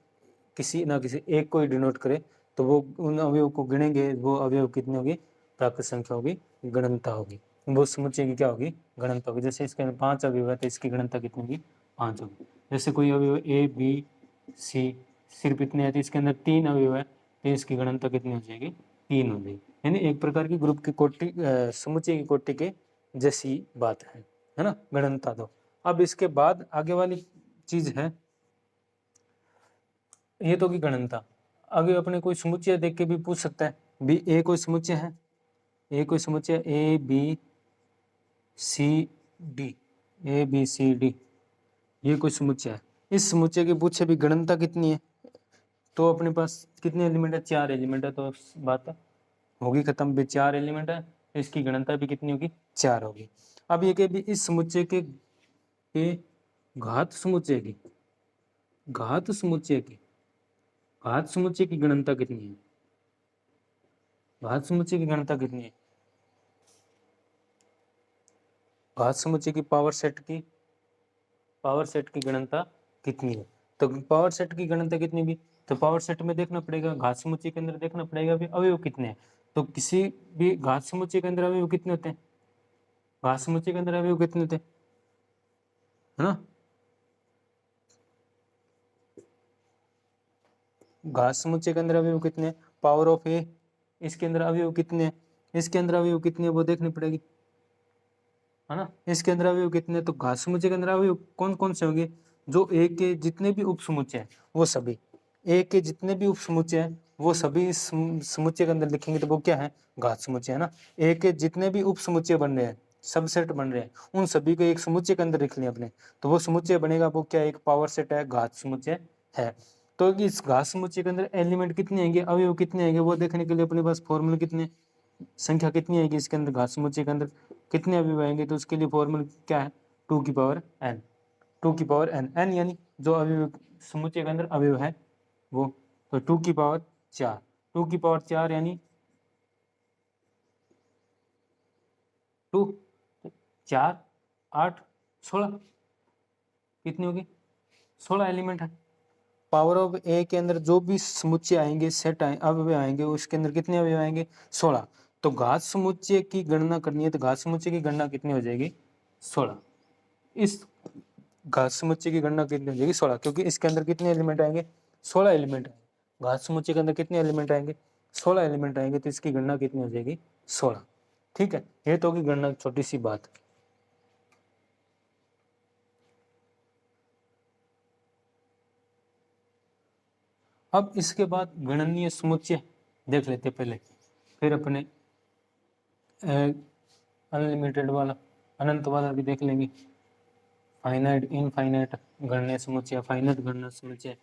S1: किसी ना किसी एक को ही डिनोट करे, तो वो उन अवयव को गिनेंगे, वो अवयव कितनी होगी, प्राकृत संख्या होगी, गणनता होगी, वो समुच्चय की क्या होगी, गणनता होगी। जैसे इसके अंदर 5 अवयव है तो इसकी गणनता कितनी होगी, 5 होगी। जैसे कोई अवयव ए बी सी सिर्फ इतने है तो इसके अंदर 3 अवयव है तो इसकी गणनता कितनी हो जाएगी, 3 हो जाएगी। यानी एक प्रकार की ग्रुप की कोटि, समुच्चय की कोटि के जैसी बात है ना, गणनता। तो अब इसके बाद आगे वाली चीज है, ये तो की गणनता। आगे अपने कोई समुच्चय देख के भी पूछ सकता है भी, ए कोई समुच्चय है, ए कोई समुच्चय A B C D, A B C D, ये कोई समुच्चय है, इस समुच्चय के पूछे भी गणनता कितनी है, तो अपने पास कितने एलिमेंट है, 4 एलिमेंट है, तो बात होगी खत्म भी, 4 एलिमेंट है तो इसकी गणनता भी कितनी होगी, 4 होगी। अब ये कि भी इस समुच्चय के घात समुच्चय की, घात समुच्चय की, घात समुच्चय की गणनता कितनी है, घात समुच्चय की गणनता कितनी है, घात समुच्चय की पावर सेट की, पावर सेट की गणनता कितनी है। तो पावर सेट की गणनता कितनी भी, तो पावर सेट में देखना पड़ेगा, घात समुच्चय के अंदर देखना पड़ेगा भी अवयव कितने हैं। तो किसी भी घात समुच्चय के अंदर अवयव कितने होते हैं, घात समुच्चय के अंदर अवयव कितने होते हैं, है ना, घात समुच्चय के अंदर अवयव कितने हैं, पावर ऑफ ए, इसके अंदर अवयव कितने हैं, इसके अंदर अवयव कितने हैं वो देखनी पड़ेगी, है ना, इसके अंदर अवयव कितने, तो घात समुच्चय के अंदर अवयव कौन कौन से होंगे, जो ए के जितने भी उप समुच्चय हैं वो सभी, ए के जितने भी उप समुच्चय हैं वो सभी इस समुच्चय के अंदर लिखेंगे तो वो क्या है, घात समुच्चय, है ना। ए के जितने भी उप समुच्चय बन रहे हैं, सबसेट बन रहे हैं, उन सभी को एक समुच्चय के अंदर लिख लें अपने, तो वो समुच्चय बनेगा, वो क्या एक पावर सेट है, घात समुच्चय है। तो इस घात समुच्चय के अंदर एलिमेंट कितने आएंगे, अवयव कितने आएंगे वो देखने के लिए अपने पास फॉर्मूला कितने, संख्या कितनी आएगी इसके अंदर, घात समुच्चय के अंदर कितने अवयव आएंगे, तो उसके लिए फॉर्मूला क्या है, 2 की पावर n, 2 की पावर n, n यानी जो अवयव समुच्चय के अंदर अवयव है वो, तो 2 की पावर 4, 2 की पावर 4 यानी 2 4 8 16, कितनी होगी, 16 एलिमेंट है। पावर ऑफ ए के अंदर जो भी समुच्चय आएंगे, सेट अवयव आएंगे, उसके अंदर कितने अवयव आएंगे, 16। तो घात समुच्चय की गणना करनी है तो घात समुच्चय की गणना कितनी हो जाएगी, 16। इस घात समुच्चय की गणना कितनी हो जाएगी, 16, क्योंकि इसके अंदर कितने एलिमेंट आएंगे, 16 एलिमेंट आएंगे। घात समुच्चय के अंदर कितने एलिमेंट आएंगे, 16 एलिमेंट आएंगे, तो इसकी गणना कितनी हो जाएगी, 16। ठीक है, ये तो होगी गणना, छोटी सी बात। अब इसके बाद गणनीय समुच्चय देख लेते पहले, फिर अपने अनलिमिटेड वाला, अनंत वाला भी देख लेंगे, फाइनाइट इनफाइनाइट गणनीय समुच्चय, फाइनाइट गणनीय समुच्चय,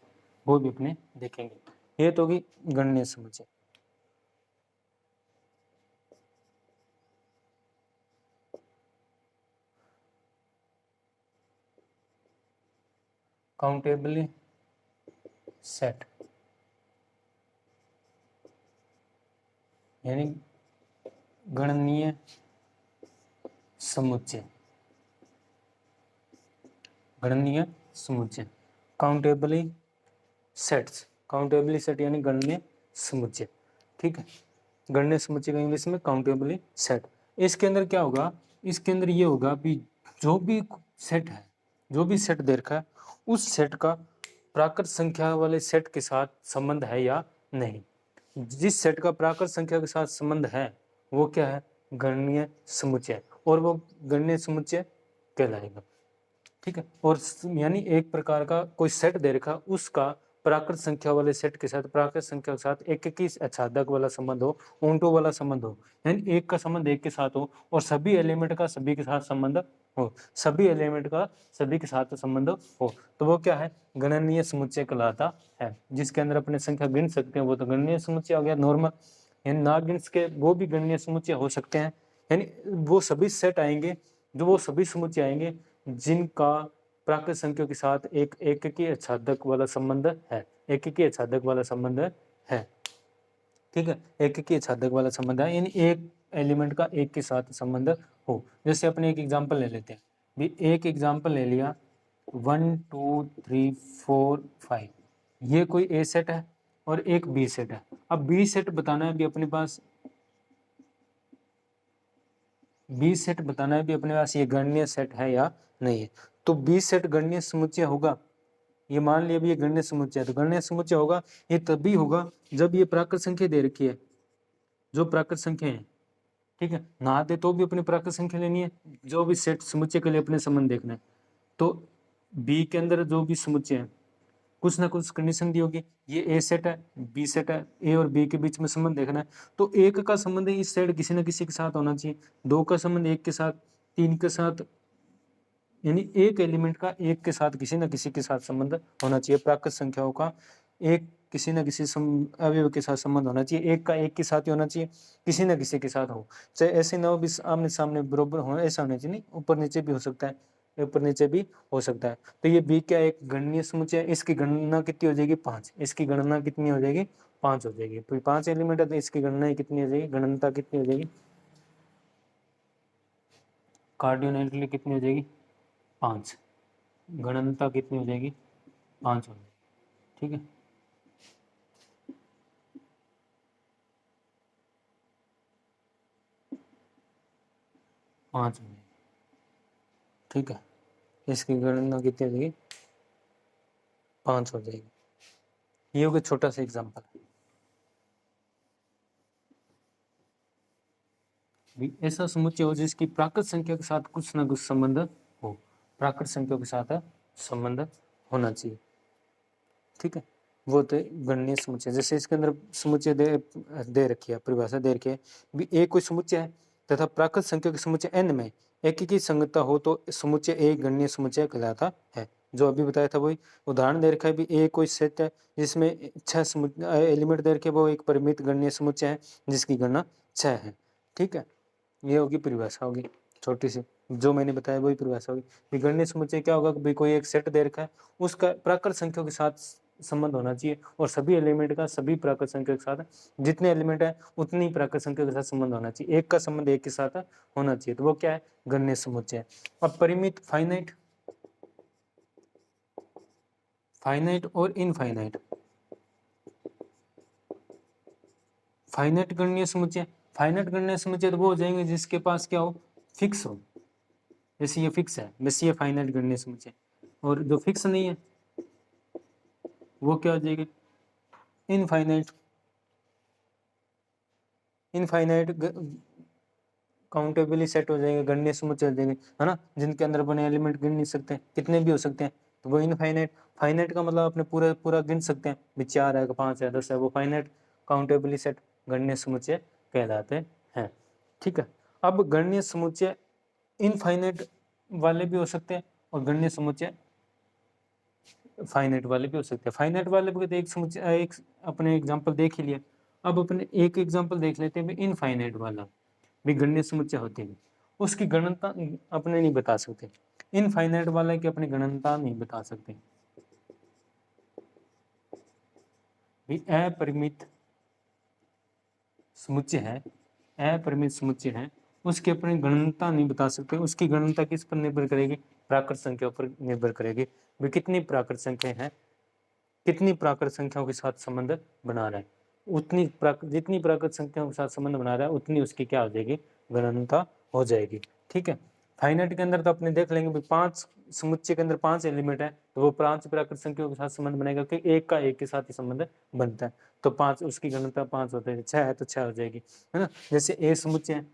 S1: वो भी अपने देखेंगे। ये तो होगी गणनीय समुच्चय। काउंटेबली सेट यानी गणनीय समुच्चय, गणनीय समुच्चय, काउंटेबली सेट यानी गणनीय समुच्चय। ठीक है, गणनीय समुच्चय का इंग्लिश में काउंटेबली सेट। इसके अंदर क्या होगा, इसके अंदर ये होगा भी जो भी सेट है, जो भी सेट दे रखा है उस सेट का प्राकृत संख्या वाले सेट के साथ संबंध है या नहीं। जिस सेट का प्राकृत संख्या के साथ संबंध है वो क्या है, गणनीय समुच्चय, और वो गणनीय समुच्चय कहलाएगा। ठीक है, और यानी एक प्रकार का कोई सेट दे रखा उसका प्राकृत संख्या वाले सेट के साथ, प्राकृत संख्या के साथ एक की आच्छादक वाला संबंध हो, ओंटो वाला संबंध हो, यानी एक का संबंध एक के साथ हो और सभी एलिमेंट का सभी के साथ संबंध हो, सभी एलिमेंट का सभी के साथ संबंध हो, तो वो क्या है, गणनीय समुच्चय कहलाता है। जिसके अंदर अपने संख्या गिन सकते हैं वो तो गणनीय समुच्चय हो गया। नॉर्मल यानी ना गिन के वो भी गणनीय समुच्चय हो सकते हैं, यानी वो सभी सेट आएंगे, जो वो सभी समुच्चय आएंगे जिनका प्राकृत संख्या के साथ एक की आच्छादक वाला संबंध है, एक की आच्छादक वाला संबंध है। ठीक है, एक की आच्छादक वाला संबंध है, यानी एक एलिमेंट का एक के साथ संबंध हो। जैसे अपने एक एग्जांपल ले लेते हैं, भी एक एग्जांपल ले लिया 1 2 3 4 5, ये कोई ए सेट है और एक बी सेट है। अब बी सेट बताना है भी अपने पास, बी सेट बताना है भी अपने पास ये गणनीय सेट है या नहीं है। तो बी सेट गणनीय समुच्चय होगा, ये मान लिया भी ये गणनीय समुच्चय है, तो गणनीय समुच्चय होगा ये तभी होगा जब ये प्राकृत संख्या दे रखी है, जो प्राकृत संख्या है। ठीक है, ना दे तो भी अपनी प्राकृत संख्या लेनी है, जो भी सेट समुच्चय के लिए अपने संबंध देखना है। तो बी के अंदर जो भी समुच्चय है कुछ ना कुछ कंडीशन दी होगी, ये ए सेट है, बी सेट है, ए और बी के बीच में संबंध देखना है, तो एक का संबंध इस सेट किसी न किसी के साथ होना चाहिए, दो का संबंध एक के साथ, तीन के साथ, यानी एक एलिमेंट का एक के साथ किसी न किसी के साथ संबंध होना चाहिए। प्राकृत संख्याओं का एक किसी न किसी अवयव के साथ संबंध होना चाहिए, एक का एक के साथ ही होना चाहिए, किसी न किसी के साथ हो, चाहे ऐसे ना हो भी आमने सामने बरोबर हो, ऐसा होना चाहिए नहीं, ऊपर नीचे भी हो सकता है, ऊपर नीचे भी हो सकता है। तो ये बी क्या एक गणनीय समुच्चय है, इसकी गणना कितनी हो जाएगी 5, इसकी गणना कितनी हो जाएगी 5 हो जाएगी। तो 5 एलिमेंट है तो इसकी गणना कितनी हो जाएगी, गणनता कितनी हो जाएगी, कार्डियोनाइटली कितनी हो जाएगी 5, गणनता कितनी हो जाएगी 5 हो जाएगी। ठीक है, पाँच हो जाएगी। ठीक है, इसकी गणना कितनी हो जाएगी 5 हो जाएगी। ये हो गया छोटा सा एग्जांपल। ऐसा समुच्चय हो जिसकी प्राकृत संख्या के साथ कुछ ना कुछ संबंध हो, प्राकृत संख्या के साथ संबंध होना चाहिए। ठीक है, वो तो गणनीय समुच्चय। जैसे इसके अंदर समुच्चय दे रखी है, परिभाषा दे रखी है भी एक कोई समुच्चय है तथा प्राकृत संख्या के समुच्चय n में एक की संगतता हो तो समुच्चय एक गणनीय समुच्चय कहलाता है। जो अभी बताया था वही उदाहरण दे रखा है भी एक कोई सेट है जिसमें 6 एलिमेंट दे रखे, वो एक परिमित गणनीय समुच्चय है जिसकी गणना 6 है। ठीक है, ये होगी परिभाषा, होगी छोटी सी, जो मैंने बताया वही परिभाषा होगी। गणनीय समुच्चय क्या होगा, भाई कोई एक सेट दे रखा है उसका प्राकृत संख्या के साथ संबंध होना चाहिए और सभी एलिमेंट का सभी प्राकृत संख्या के साथ, जितने एलिमेंट है उतनी प्राकृत संख्या के साथ संबंध होना चाहिए, एक का संबंध एक के साथ होना चाहिए, तो वो क्या है, गणनीय समुच्चय। अब परिमित, फाइनाइट, फाइनाइट और इनफाइनाइट। फाइनाइट गणनीय समुच्चय, फाइनाइट गणनीय समुच्चय तो वो हो जाएंगे जिसके पास क्या हो, फिक्स हो, जैसे ये फिक्स है, वैसे ये फाइनाइट गणनीय समुच्चय। और जो फिक्स नहीं है वो क्या हो जाएगी, इनफाइनाइट। इनफाइनाइट काउंटेबली सेट हो जाएंगे, गणनीय समुच्चय हो जाएंगे, है ना, जिनके अंदर बने एलिमेंट गिन नहीं सकते, कितने भी हो सकते हैं, तो वो इनफाइनाइट। फाइनाइट का मतलब अपने पूरा पूरा गिन सकते हैं, भी 4 है 5 है 10 है, वो फाइनाइट काउंटेबली सेट गणनीय समुच्चय कहलाते हैं। ठीक है, अब गणनीय समुच्चय इनफाइनाइट वाले भी हो सकते हैं और गणनीय समुच्चय फाइनाइट वाले भी हो सकते हैं। फाइनाइट वाले भी तो एक समुच्चय, एक अपने एग्जांपल देख ही लिया, अब अपने एक एग्जांपल देख लेते हैं इनफाइनाइट वाला भी गणनीय समुच्चय होते हैं, उसकी गणनता अपने नहीं बता सकते। इनफाइनाइट वाला की अपनी गणनता नहीं बता सकते, भी अपरिमित समुच्चय है, अपरिमित समुच्चय है, उसकी अपनी गणनता नहीं बता सकते। उसकी गणनता किस पर निर्भर करेगी, प्राकृत संख्या पर निर्भर करेगी, भी कितनी प्राकृत संख्या है, कितनी प्राकृत संख्याओं के साथ संबंध बना रहा है। उतनी जितनी प्राकृत संख्याओं के साथ संबंध बना रहा है उतनी उसकी क्या हो जाएगी, गणनता हो जाएगी। ठीक है, फाइनाइट के अंदर तो अपने देख लेंगे भाई 5 समुच्चय के अंदर 5 एलिमेंट है, तो वो 5 प्राकृत संख्याओं के साथ संबंध बनेगा कि एक का एक के साथ ही संबंध बनता है, तो 5 उसकी गणनता 5 होता है। 6 है तो 6 हो जाएगी, है ना। जैसे ए समुच्चय है,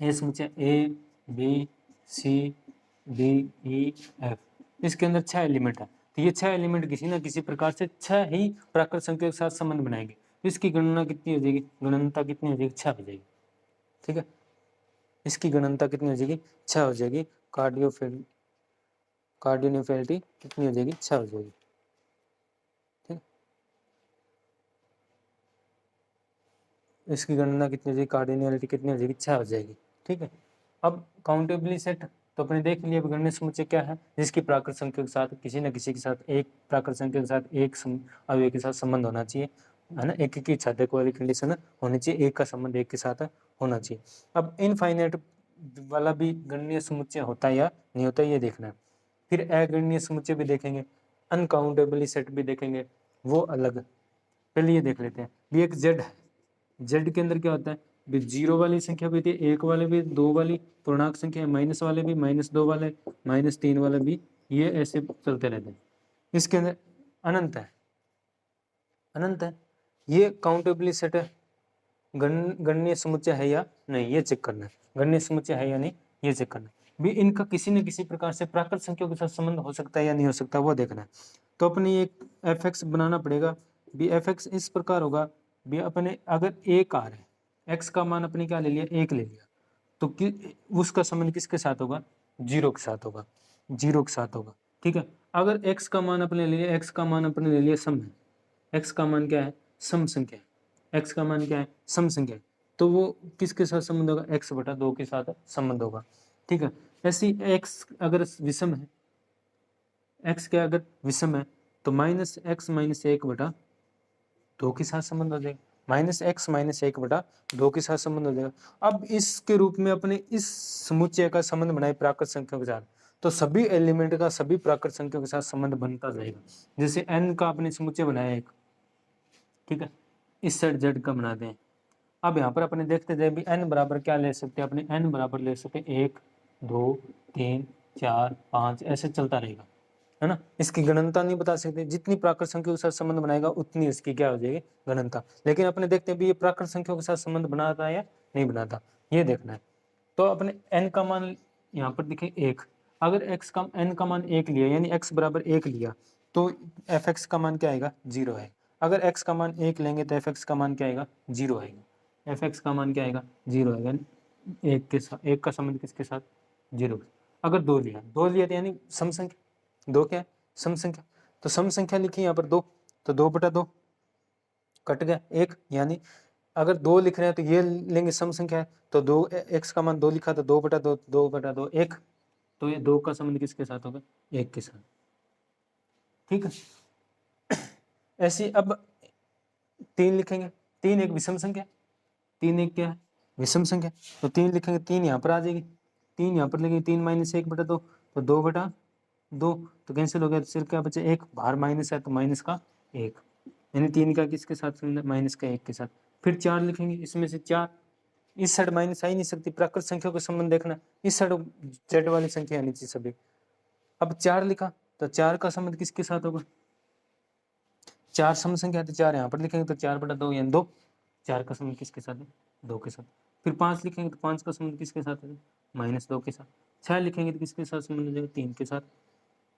S1: ए समुच्चय A B C D E F, इसके अंदर 6 एलिमेंट है, तो ये 6 एलिमेंट किसी ना किसी प्रकार से 6 ही प्राकृत संख्या के साथ संबंध बनाएंगे, तो इसकी गणना कितनी हो जाएगी, गणनता कितनी हो जाएगी, 6 हो जाएगी। ठीक है, इसकी गणनता कितनी हो जाएगी, 6 हो जाएगी। कार्डियोनिफेलिटी कितनी हो जाएगी, 6 हो जाएगी। ठीक है, इसकी गणना कितनी हो जाएगी, कार्डियोनिफेलिटी कितनी हो जाएगी, 6 हो जाएगी। ठीक है, अब काउंटेबली सेट तो अपने देख लिया गणनीय समुच्चय क्या है, जिसकी प्राकृत संख्या के साथ किसी न किसी के साथ एक प्राकृत संख्या के साथ एक अवयव के साथ संबंध होना चाहिए, है ना। एक की छात्रक वाली कंडीशन होनी चाहिए, एक का संबंध एक के साथ होना चाहिए। अब इनफाइनाइट वाला भी गणनीय समुच्चय होता है या नहीं होता, ये देखना है। फिर अगणनीय समुच्चय भी देखेंगे, अनकाउंटेबली सेट भी देखेंगे, वो अलग। पहले ये देख लेते हैं भी, एक जेड है, जेड के अंदर क्या होता है भी, 0 वाली संख्या भी थी, 1 वाले भी, 2 वाली पूर्णांक संख्या है, माइनस वाले भी, -2 वाले, -3 वाले भी, ये ऐसे चलते रहते हैं। इसके अंदर अनंत है, अनंत है, ये काउंटेबली सेट है, गणनीय समुच्चय है या नहीं ये चेक करना है, गणनीय समुच्चय है या नहीं ये चेक करना है भी। इनका किसी न किसी प्रकार से प्राकृत संख्याओं के साथ संबंध हो सकता है या नहीं हो सकता, वो देखना है। तो अपने एक f(x) बनाना पड़ेगा भी, f(x) इस प्रकार होगा भी, अपने अगर एक आ रहा है, x का मान अपने क्या ले लिया, 1 ले लिया, तो उसका संबंध किसके साथ होगा, 0 के साथ होगा, 0 के साथ होगा। ठीक है, अगर x का मान अपने ले लिया, x का मान अपने ले लिया सम है, x का मान क्या है, सम संख्या है, x का मान क्या है, सम संख्या है, तो वो किसके साथ संबंध होगा, x/2 के साथ संबंध होगा। ठीक है, ऐसी x अगर विषम है, x क्या अगर विषम है, तो -x - 1/2 के साथ संबंध हो जाएगा, -x - 1/2 के साथ संबंध हो जाएगा। अब इसके रूप में अपने इस समुच्चय का संबंध बनाए प्राकृत संख्याओं के साथ, तो सभी एलिमेंट का सभी प्राकृत संख्याओं के साथ संबंध बनता जाएगा। जैसे n का अपने समुच्चय बनाया एक, ठीक है, इस साइड z का बनाते हैं। अब यहाँ पर अपने देखते जाए भी n बराबर क्या ले सकते हैं, अपने n बराबर ले सकते हैं 1 2 3 4 5, ऐसे चलता रहेगा, है ना। इसकी गणनता नहीं बता सकते, जितनी प्राकृत संख्याओं के साथ संबंध बनाएगा उतनी इसकी क्या हो जाएगी, गणनता। लेकिन अपने देखते हैं भी ये प्राकृत संख्याओं के साथ संबंध बनाता है या नहीं बनाता, ये देखना है। तो अपने n का मान यहाँ पर दिखे 1, अगर x का n का मान 1 लिया, यानी x बराबर 1 लिया, तो f(x) का मान क्या आएगा, 0 है। अगर x का मान 1 लेंगे तो f(x) का मान क्या आएगा, 0 आएगा। f(x) का मान क्या आएगा, 0 आएगा। एक के साथ, एक का संबंध किसके साथ, 0। अगर 2 लिया, 2 लिया तो यानी सम संख्या, 2 क्या है, सम संख्या, तो सम संख्या लिखी यहाँ पर 2, तो 2/2 कट गया 1, यानी अगर 2 लिख रहे हैं तो ये लेंगे सम संख्या है, तो 2 x का मान 2 लिखा तो 2/2, 2/2 1, तो ये 2 का संबंध किसके साथ होगा, 1 के साथ। ठीक है, ऐसी अब 3 लिखेंगे, 3 एक विषम संख्या, 3 एक क्या है, विषम संख्या, तो 3 लिखेंगे, 3 यहाँ पर आ जाएगी, 3 यहाँ पर लगेगी, 3 - 1/2, तो 2/2, तो कैंसिल हो गया, तो सिर्फ क्या बचे 1, बाहर माइनस है तो माइनस का 1, यानी 3 का किसके साथ संबंध, माइनस का 1 के साथ। फिर 4 लिखेंगे, इसमें से 4, इस साइड माइनस आ ही नहीं सकती, प्राकृत संख्या का संबंध देखना, इस साइड जेड वाली संख्या आनी चाहिए सभी। अब 4 लिखा, तो 4 का संबंध किसके साथ होगा, 4 सम संख्या है, तो 4 यहाँ पर लिखेंगे, तो 4/2 यानी 2, 4 का संबंध किसके साथ है, 2 के साथ। फिर 5 लिखेंगे, तो 5 का संबंध किसके साथ है, -2 के साथ। 6 लिखेंगे तो किसके साथ संबंध हो जाएगा, 3 के साथ।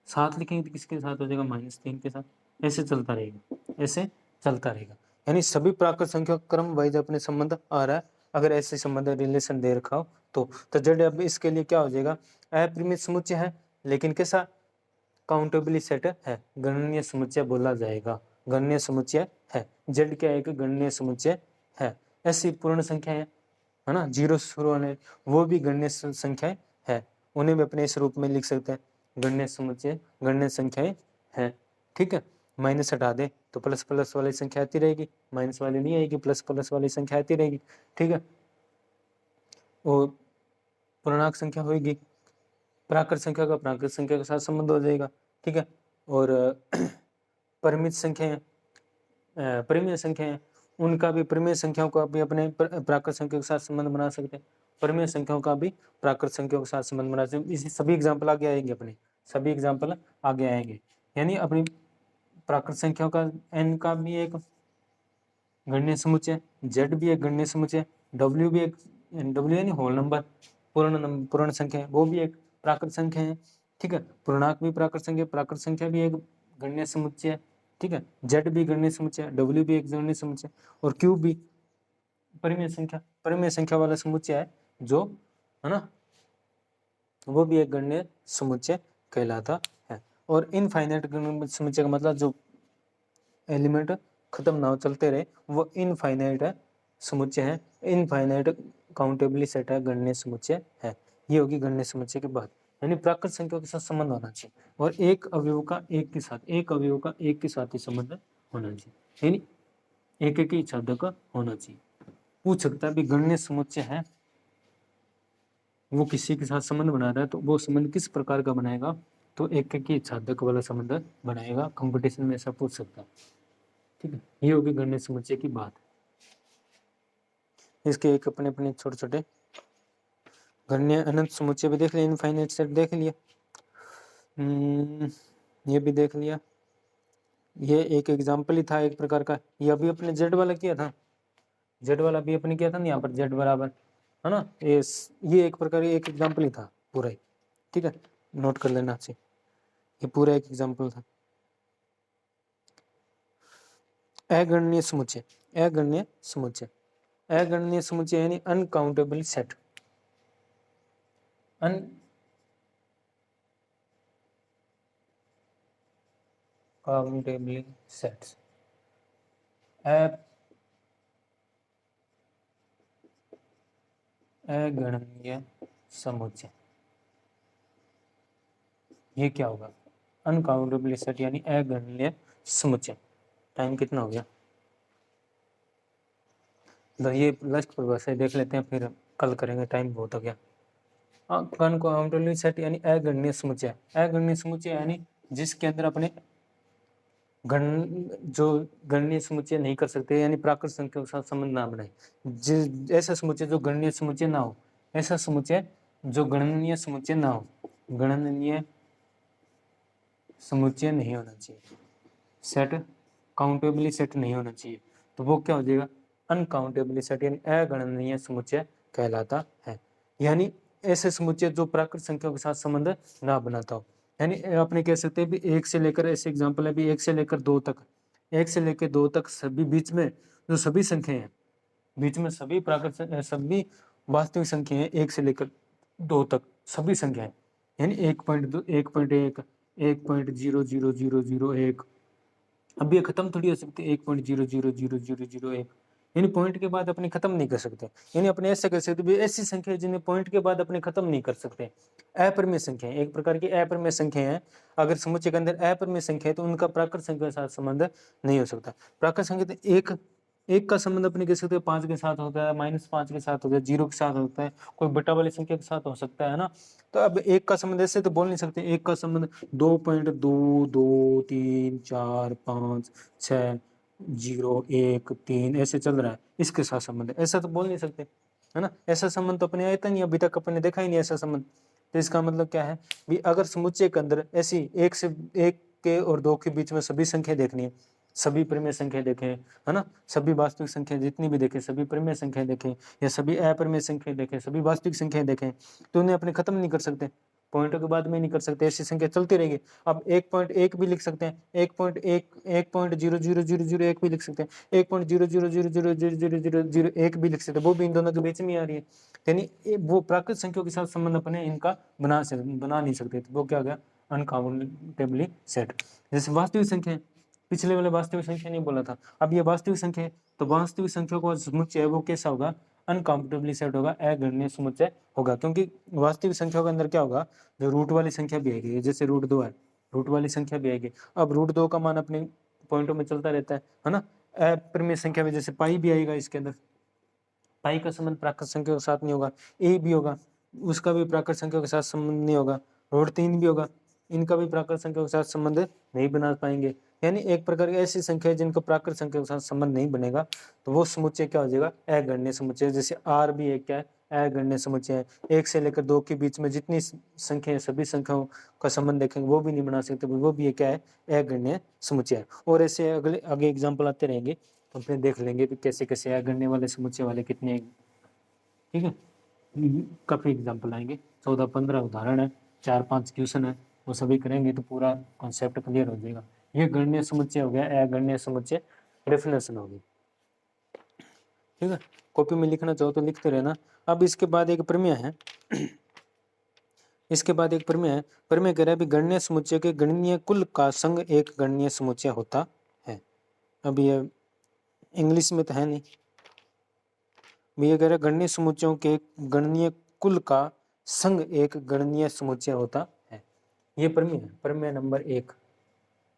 S1: 7 लिखेंगे तो किसके साथ हो जाएगा, -3 के साथ। ऐसे चलता रहेगा, ऐसे चलता रहेगा, यानी सभी प्राकृत संख्या क्रम वाइज अपने संबंध आ रहा है, अगर ऐसे संबंध रिलेशन दे रखा हो तो जेड अब इसके लिए क्या हो जाएगा, अपरिमित समुच्चय है, लेकिन कैसा, काउंटेबली सेट है, गणनीय समुच्चय बोला जाएगा, गणनीय समुच्चय है। जेड क्या है, एक गणनीय समुच्चय है। ऐसी पूर्ण संख्या है ना, 0 शुरू होने, वो भी गणनीय संख्याएं है, उन्हें भी अपने इस रूप में लिख सकते हैं, गणनीय समुच्चय, गणनीय संख्याएं है। ठीक है, माइनस हटा दे तो प्लस प्लस वाली संख्या आती रहेगी, माइनस वाली नहीं आएगी, प्लस प्लस वाली संख्या आती रहेगी। ठीक है, और पूर्णांक संख्या होगी, प्राकृत संख्या का प्राकृत संख्या के साथ संबंध हो जाएगा। ठीक है, और परिमित संख्या, परिमित संख्या है, उनका भी परिमेय संख्याओं का भी अपने प्राकृत संख्याओं के साथ संबंध बना सकते हैं, परिमेय संख्याओं का भी प्राकृत संख्याओं के साथ संबंध बना सकते हैं। इसी सभी एग्जाम्पल आगे आएंगे, अपने सभी एग्जाम्पल आगे आएंगे। यानी अपनी प्राकृत संख्याओं का n का भी एक गणनीय समुच्चय, z भी एक गणनीय समुच्चय, w भी एक, w यानी होल नंबर, पूर्ण संख्या है, वो भी एक प्राकृत संख्या है। ठीक है, पूर्णांक भी प्राकृत संख्या भी एक गणनीय समुच्चय है। ठीक है, z भी गणनीय समुच्चय, w भी एक गणनीय समुच्चय, और q भी परिमेय संख्या वाला समुच्चय है, जो है ना, वो भी एक गणनीय समुच्चय कहलाता है। और इनफाइनाइट गणनीय समुच्चय का मतलब जो एलिमेंट खत्म ना हो, चलते रहे, वो इनफाइनाइट समुच्चय है, इनफाइनाइट काउंटेबली सेट है, गणनीय समुच्चय है। ये होगी गणनीय समुच्चय की बात। यानी प्राकृत संख्याओं के साथ संबंध होना चाहिए, और एक अवयव का एक के साथ ही संबंध होना चाहिए, यानी एक ही छादक होना चाहिए। पूछ सकता है भी गणनीय समुच्चय है, वो किसी के साथ संबंध बना रहा है, तो वो संबंध किस प्रकार का बनाएगा, तो एक ही छादक वाला संबंध बनाएगा। कंपटीशन में ऐसा पूछ सकता है। ठीक है, ये होगी गणनीय समुच्चय की बात। इसके एक अपने अपने छोटे छोटे गणनीय अनंत समुच्चय भी देख लिया, इनफाइनाइट सेट देख लिया, ये भी देख लिया। ये एक एग्जाम्पल ही था एक प्रकार का। ये अभी अपने जेड वाला किया था, जेड वाला भी अपने किया था ना, यहाँ पर जेड बराबर है ना, ये एक प्रकार एक एग्जाम्पल ही था पूरा ही। ठीक है, नोट कर लेना चाहिए, ये पूरा एक एग्जाम्पल था। अगणनीय समुच्चय, अगणनीय समुच्चय, अगणनीय समुच्चय यानी अनकाउंटेबल सेट, अनकाउंटेबल सेट्स, अगणनीय समुच्चय, ये क्या होगा, अनकाउंटेबल सेट यानी अगणनीय समुच्चय। टाइम कितना हो गया, तो ये लास्ट परिभाषा देख लेते हैं, फिर कल करेंगे, टाइम बहुत हो गया। अनकाउंटेबल सेट यानी अगणनीय समुच्चय, अगणनीय समुच्चय यानी जिसके अंदर अपने जो गणनीय समुच्चय नहीं कर सकते, यानी प्राकृत संख्या के साथ संबंध ना बनाए। ऐसा समुच्चय जो गणनीय समुच्चय ना हो, ऐसा समुच्चय जो गणनीय समुच्चय ना हो, गणनीय समुच्चय नहीं होना चाहिए, सेट काउंटेबली सेट नहीं होना चाहिए, तो वो क्या हो जाएगा, अनकाउंटेबली सेट यानी अगणनीय समुच्चय कहलाता है। यानी ऐसे समुच्चय जो प्राकृत संख्या के साथ संबंध ना बनाता हो, यानी अपने कह सकते हैं भी एक से लेकर, ऐसे एग्जांपल है भी एक से लेकर दो तक, एक से लेकर दो तक सभी बीच में जो सभी संख्याएं हैं, बीच में सभी प्राकृत सभी वास्तविक संख्या है, एक से लेकर दो तक सभी संख्याएं, यानी 1.2, 1.1, 1.00001, अब ये खत्म थोड़ी हो सकती है 1.0000001, यानी पॉइंट के बाद अपने खत्म नहीं कर सकते, यानी अपने ऐसे कर सकते भी ऐसी संख्या जिन्हें पॉइंट के बाद अपने खत्म नहीं कर सकते। अपरिमेय संख्या एक प्रकार की अपरिमेय संख्या है, अगर समुच्चय के अंदर अपरिमेय संख्या है तो उनका प्राकृत संख्या के साथ संबंध नहीं हो सकता। प्राकृत संख्या तो एक का संबंध अपने कह सकते हैं 5 के साथ होता है, -5 के साथ होता है, 0 के साथ होता है, कोई बटा वाली संख्या के साथ हो सकता है ना। तो अब एक का संबंध ऐसे तो बोल नहीं सकते, एक का संबंध 2.223456013 ऐसे चल रहा है, इसके साथ संबंध है, ऐसा तो बोल नहीं सकते, है ना। ऐसा संबंध तो अपने आया था नहीं, अभी तक अपने देखा ही नहीं ऐसा संबंध। तो इसका मतलब क्या है भी अगर समुच्चय के अंदर ऐसी एक के और दो के बीच में सभी संख्या देखनी है, सभी परिमेय संख्या देखें, है ना, सभी वास्तविक संख्या जितनी भी देखें, सभी परिमेय संख्या देखें या सभी अपरिमेय संख्या देखें, सभी वास्तविक संख्या देखें, तो उन्हें अपने खत्म नहीं कर सकते, पॉइंटों के बाद में नहीं कर सकते, ऐसी संख्या चलती रहेगी। अब 1.1 भी लिख सकते हैं, 1.00001 भी लिख सकते हैं, 1.0000001 भी लिख सकते हैं, वो भी इन दोनों के बीच में आ रही है, यानी वो प्राकृत संख्याओं के साथ संबंध अपने इनका बना नहीं सकते, तो वो क्या हो गया, अनकाउंटेबली सेट। जैसे वास्तविक संख्या, पिछले वाले वास्तविक संख्या नहीं बोला था, अब ये वास्तविक संख्या है, तो वास्तविक संख्या का समुच्चय है वो कैसा होगा, अनकाउंटेबली सेट होगा, अगणनीय समुच्चय होगा, क्योंकि वास्तविक संख्या के अंदर क्या होगा, जो रूट वाली संख्या भी आएगी, जैसे √2 है, रूट वाली संख्या भी आएगी। अब √2 का मान अपने पॉइंटों में चलता रहता है ना। अपरिमेय संख्या में जैसे पाई भी आएगा, इसके अंदर पाई का संबंध प्राकृत संख्या के साथ नहीं होगा, ए भी होगा, उसका भी प्राकृत संख्या के साथ संबंध नहीं होगा, √3 भी होगा, इनका भी प्राकृत संख्या के साथ संबंध नहीं बना पाएंगे। यानी एक प्रकार की ऐसी संख्या है जिनका प्राकृत संख्या के साथ संबंध नहीं बनेगा, तो वो समुच्चय क्या हो जाएगा, अगणनीय समुच्चय। जैसे आर भी एक क्या है, अगणनीय समुच्चय है। 1 से लेकर 2 के बीच में जितनी संख्या है, सभी संख्याओं का संबंध देखेंगे वो भी नहीं बना सकते, वो भी क्या है, अगणनीय समुच्चय है। और ऐसे अगले आगे एग्जाम्पल आते रहेंगे, तो अपने देख लेंगे भी कैसे कैसे अगणनीय वाले समुच्चय वाले कितने, ठीक है। काफी एग्जाम्पल आएंगे, 14-15 उदाहरण है, 4-5 क्वेश्चन है, वो सभी करेंगे तो पूरा कॉन्सेप्ट क्लियर हो जाएगा। ये गणनीय समुच्चय हो गया, अगणनीय समुच्चय डेफिनेशन होगी, ठीक है। कॉपी में लिखना चाहो तो लिखते रहना। अब इसके बाद एक प्रमेय है, इसके बाद एक प्रमेय है। प्रमेय कह रहा है भी गणनीय समुच्चय के गणनीय कुल का संग एक गणनीय समुच्चय होता है। अब ये इंग्लिश में तो है नहीं, ये कह रहा है गणनीय समुच्चयों के गणनीय कुल का संग एक गणनीय समुच्चय होता है। ये प्रमेय है, प्रमेय नंबर 1।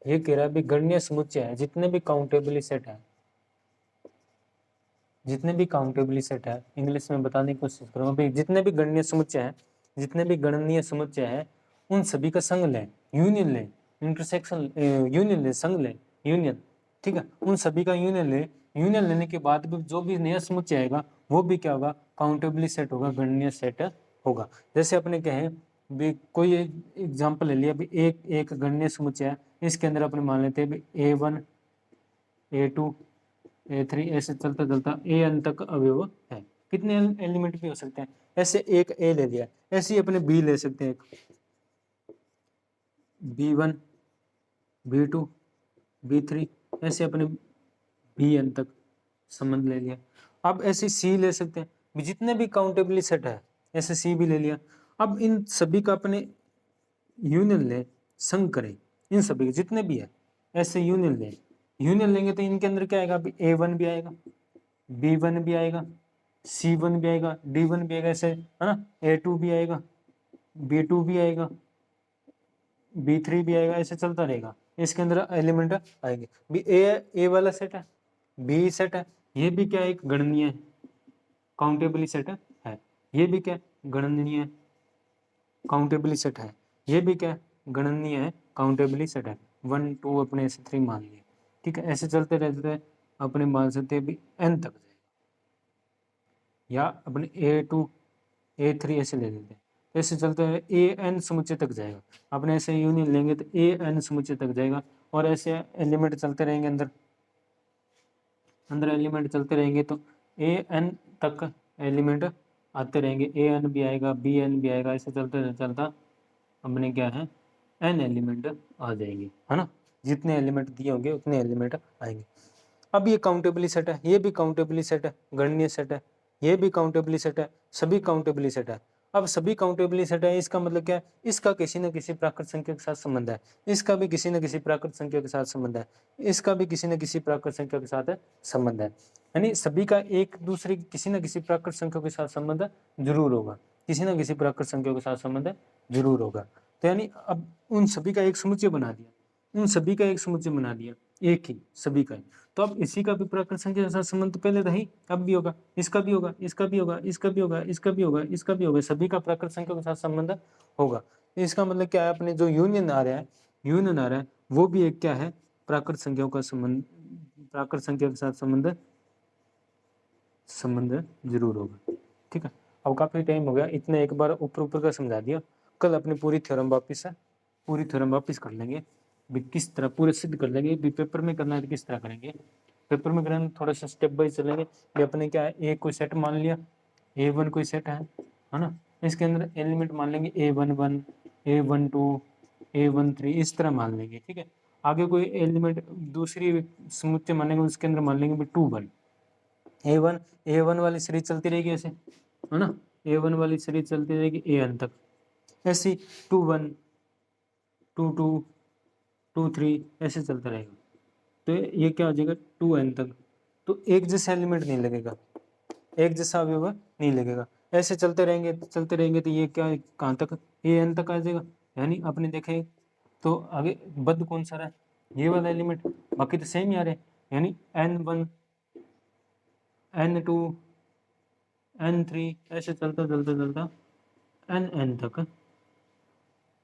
S1: ये कह रहा है भी गणनीय समुच्चय है, जितने भी काउंटेबली सेट है, जितने भी काउंटेबली सेट है, इंग्लिश में बताने की कोशिश करूँ अभी, जितने भी गणनीय समुच्चय है, जितने भी गणनीय समुच्चय है, उन सभी का संग लें, यूनियन लें, इंटरसेक्शन यूनियन लें, संग लें, यूनियन, ठीक है। उन सभी का यूनियन लें, यूनियन लेने के बाद भी जो भी नया समुच्चय आएगा वो भी क्या होगा, काउंटेबली सेट होगा, गणनीय सेट होगा। जैसे अपने कहें भी, कोई एग्जाम्पल ले लिया भी, एक गणनीय समुच्चय है, इसके अंदर अपने मान लेते हैं A1 A2 A3 ऐसे चलता चलता an तक अवयव है। कितने एलिमेंट भी हो सकते हैं, ऐसे एक A ले लिया, ऐसे ही अपने B ले सकते हैं, B1 B2 B3, ऐसे अपने Bn तक संबंध ले लिया। अब ऐसे C ले सकते हैं, जितने भी काउंटेबली सेट है ऐसे C भी ले लिया। अब इन सभी का अपने यूनियन ले, संग करें, इन सभी के जितने भी है ऐसे यूनियन ले, यूनियन लेंगे तो इनके अंदर क्या आएगा, अभी A1 भी आएगा, B1 भी आएगा, C1 भी आएगा, D1 भी आएगा, ऐसे है ना, A2 भी आएगा, B2 भी आएगा, B3 भी आएगा, ऐसे चलता रहेगा। इसके अंदर एलिमेंट आएंगे भी। ए वाला सेट है, बी सेट है, ये भी क्या है, एक गणनीय है, काउंटेबली सेट है। ये भी क्या है, गणनीय है, काउंटेबली सेट है। ये भी क्या है, गणनीय है, काउंटेबली सेट है। 1 2 अपने ऐसे 3 मान लिए, ठीक है। ऐसे चलते रहते हैं, अपने मान सकते हैं भी n तक जाएगा, या अपने A2 A3 ऐसे ले लेते हैं, ऐसे चलते हैं an समुच्चय तक जाएगा। अपने ऐसे यूनियन लेंगे तो an समुच्चय तक जाएगा, और ऐसे एलिमेंट चलते रहेंगे, अंदर अंदर एलिमेंट चलते रहेंगे तो an तक एलिमेंट आते रहेंगे, an भी आएगा, bn भी आएगा, ऐसे चलते चलता अपने क्या है, n एलिमेंट आ जाएंगे, है ना। जितने एलिमेंट दिए होंगे उतने एलिमेंट आएंगे। अब ये काउंटेबली सेट है, ये भी काउंटेबली सेट है, गणनीय सेट है, ये भी काउंटेबली सेट है, सभी काउंटेबली सेट है। अब सभी काउंटेबली सेट है, इसका मतलब क्या है, इसका किसी न किसी प्राकृत संख्या के साथ संबंध है, इसका भी किसी न किसी प्राकृत संख्या के साथ संबंध है, इसका भी किसी न किसी प्राकृत संख्या के साथ संबंध है। यानी सभी का एक दूसरे किसी न किसी प्राकृत संख्या के साथ संबंध जरूर होगा, किसी न किसी प्राकृत संख्या के साथ संबंध जरूर होगा। तो यानी अब उन सभी का एक समुच्चय बना दिया, उन सभी का एक समुच्चय बना दिया, एक ही सभी का। तो अब इसी का भी प्राकृत संख्या के साथ संबंध तो पहले था ही, अब भी होगा, इसका भी होगा, इसका भी होगा, इसका भी होगा, इसका भी होगा, इसका भी होगा, सभी का प्राकृत संख्या के साथ संबंध होगा। इसका मतलब क्या है, अपने जो यूनियन आ रहा है, यूनियन आ रहा है, वो भी एक क्या है, प्राकृत संख्याओं का संबंध, प्राकृत संख्या के साथ संबंध जरूर होगा, ठीक है। अब काफी टाइम हो गया, इतने एक बार ऊपर ऊपर का समझा दिया। कल अपनी पूरी थ्योरम वापिस है, पूरी थ्योरम वापिस कर लेंगे भी, किस तरह पूरे सिद्ध कर लेंगे भी। पेपर में करना है तो किस तरह करेंगे, पेपर में करना थोड़ा सा स्टेप बाय चलेंगे भी। अपने क्या है, एक कोई सेट मान लिया, A1 कोई सेट है ना, इसके अंदर एलिमेंट मान लेंगे A11 A12 A13, इस तरह मान लेंगे, ठीक है। आगे कोई एलिमेंट दूसरी समुच्चय मानेंगे, उसके अंदर मान लेंगे 21 A1 वाली सीरीज चलती रहेगी ऐसे, है ना, A1 वाली सीरीज चलती रहेगी an तक, ऐसी 21 22 23 ऐसे चलता रहेगा। तो ये क्या हो जाएगा, 2n तक। तो एक जैसा एलिमेंट नहीं लगेगा, एक जैसा अवयव नहीं लगेगा, ऐसे चलते रहेंगे चलते रहेंगे, तो ये क्या कहाँ तक, an तक आ जाएगा। यानी अपने देखें तो आगे बद्ध कौन सा रहा है, ये वाला एलिमेंट, बाकी तो सेम ही आ रहे हैं। यानी n1 n2 n3 ऐसे चलता चलता चलता n तक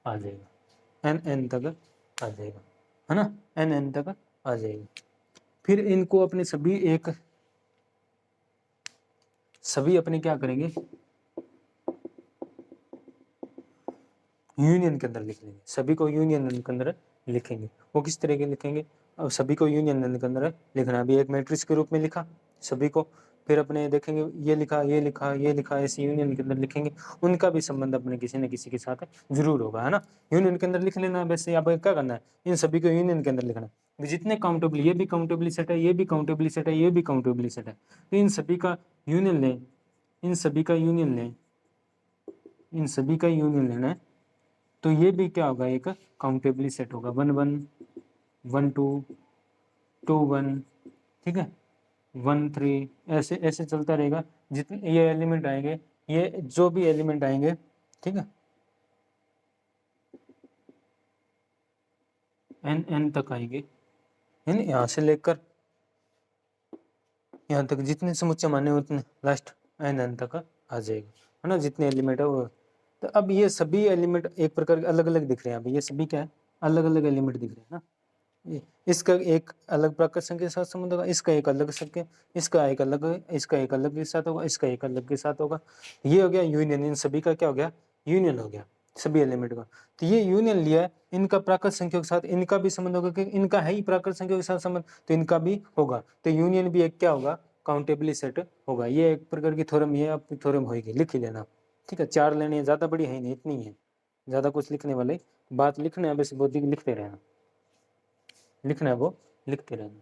S1: आ जाएगा, n तक आ जाएगा, है ना, एन एन तक आ जाएगी। फिर इनको अपने सभी अपने क्या करेंगे, यूनियन के अंदर लिख लेंगे, सभी को यूनियन के अंदर लिखेंगे। वो किस तरह के लिखेंगे, अब सभी को यूनियन के अंदर लिखना, अभी एक मैट्रिक्स के रूप में लिखा सभी को, फिर अपने देखेंगे ये लिखा ये लिखा ये लिखा, ऐसे यूनियन के अंदर लिखेंगे। उनका भी संबंध अपने किसी न किसी के साथ जरूर होगा, है ना। यूनियन के अंदर लिख लेना। वैसे अब क्या करना है, इन सभी को यूनियन के अंदर लिखना। जितने काउंटेबल, ये भी काउंटेबली सेट है, ये भी काउंटेबली सेट है, ये भी काउंटेबली सेट है, तो इन सभी का यूनियन लें, इन सभी का यूनियन लें, इन सभी का यूनियन लेना है। तो ये भी क्या होगा, एक काउंटेबली सेट होगा, 1 1 1 2 2 1, ठीक है, 1 3, ऐसे ऐसे चलता रहेगा। जितने ये एलिमेंट आएंगे, ये जो भी एलिमेंट आएंगे, ठीक है, एन एन तक आएंगे, है ना, यहाँ से लेकर यहाँ तक जितने समुच्चय माने उतने लास्ट एन एन तक आ जाएगा, है ना, जितने एलिमेंट है वो। तो अब ये सभी एलिमेंट एक प्रकार के अलग अलग दिख रहे हैं, अब ये सभी क्या है, अलग अलग एलिमेंट दिख रहे हैं ना। इसका एक अलग प्रकार संख्या के साथ संबंध होगा, इसका एक अलग संख्या, इसका एक अलग, इसका एक अलग के साथ होगा, इसका एक अलग के साथ होगा। ये हो गया यूनियन, इन सभी का क्या हो गया, यूनियन हो गया सभी एलिमेंट का। तो ये यूनियन लिया है, इनका प्राकृत संख्या के साथ इनका भी संबंध होगा, क्योंकि इनका है ही प्राकृत संख्या के साथ संबंध, तो इनका भी होगा। तो यूनियन भी एक क्या होगा, काउंटेबली सेट होगा। ये एक प्रकार की थ्योरम, ये आपकी थ्योरम होगी, लिख ही लेना, ठीक है। 4 लेनी है, ज्यादा बड़ी है नहीं, इतनी है, ज्यादा कुछ लिखने वाले बात लिखने है, बस बौद्धिक लिखते रहना, लिखना है वो लिखते रहना।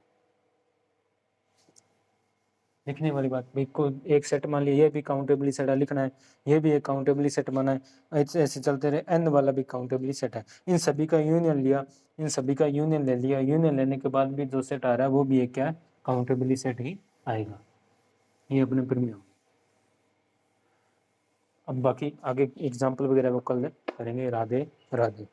S1: लिखने वाली बात भाई को एक सेट मान लिया, ये भी काउंटेबली सेट है, लिखना है, ये भी एक काउंटेबली सेट माना है, ऐसे ऐसे चलते रहे। एन वाला भी काउंटेबली सेट है, इन सभी का यूनियन लिया, इन सभी का यूनियन ले लिया, यूनियन लेने के बाद भी जो सेट आ रहा है वो भी एक क्या है, काउंटेबली सेट ही आएगा। ये अपने प्रमेय हो। अब बाकी आगे एग्जाम्पल वगैरह वो कल करेंगे। राधे राधे।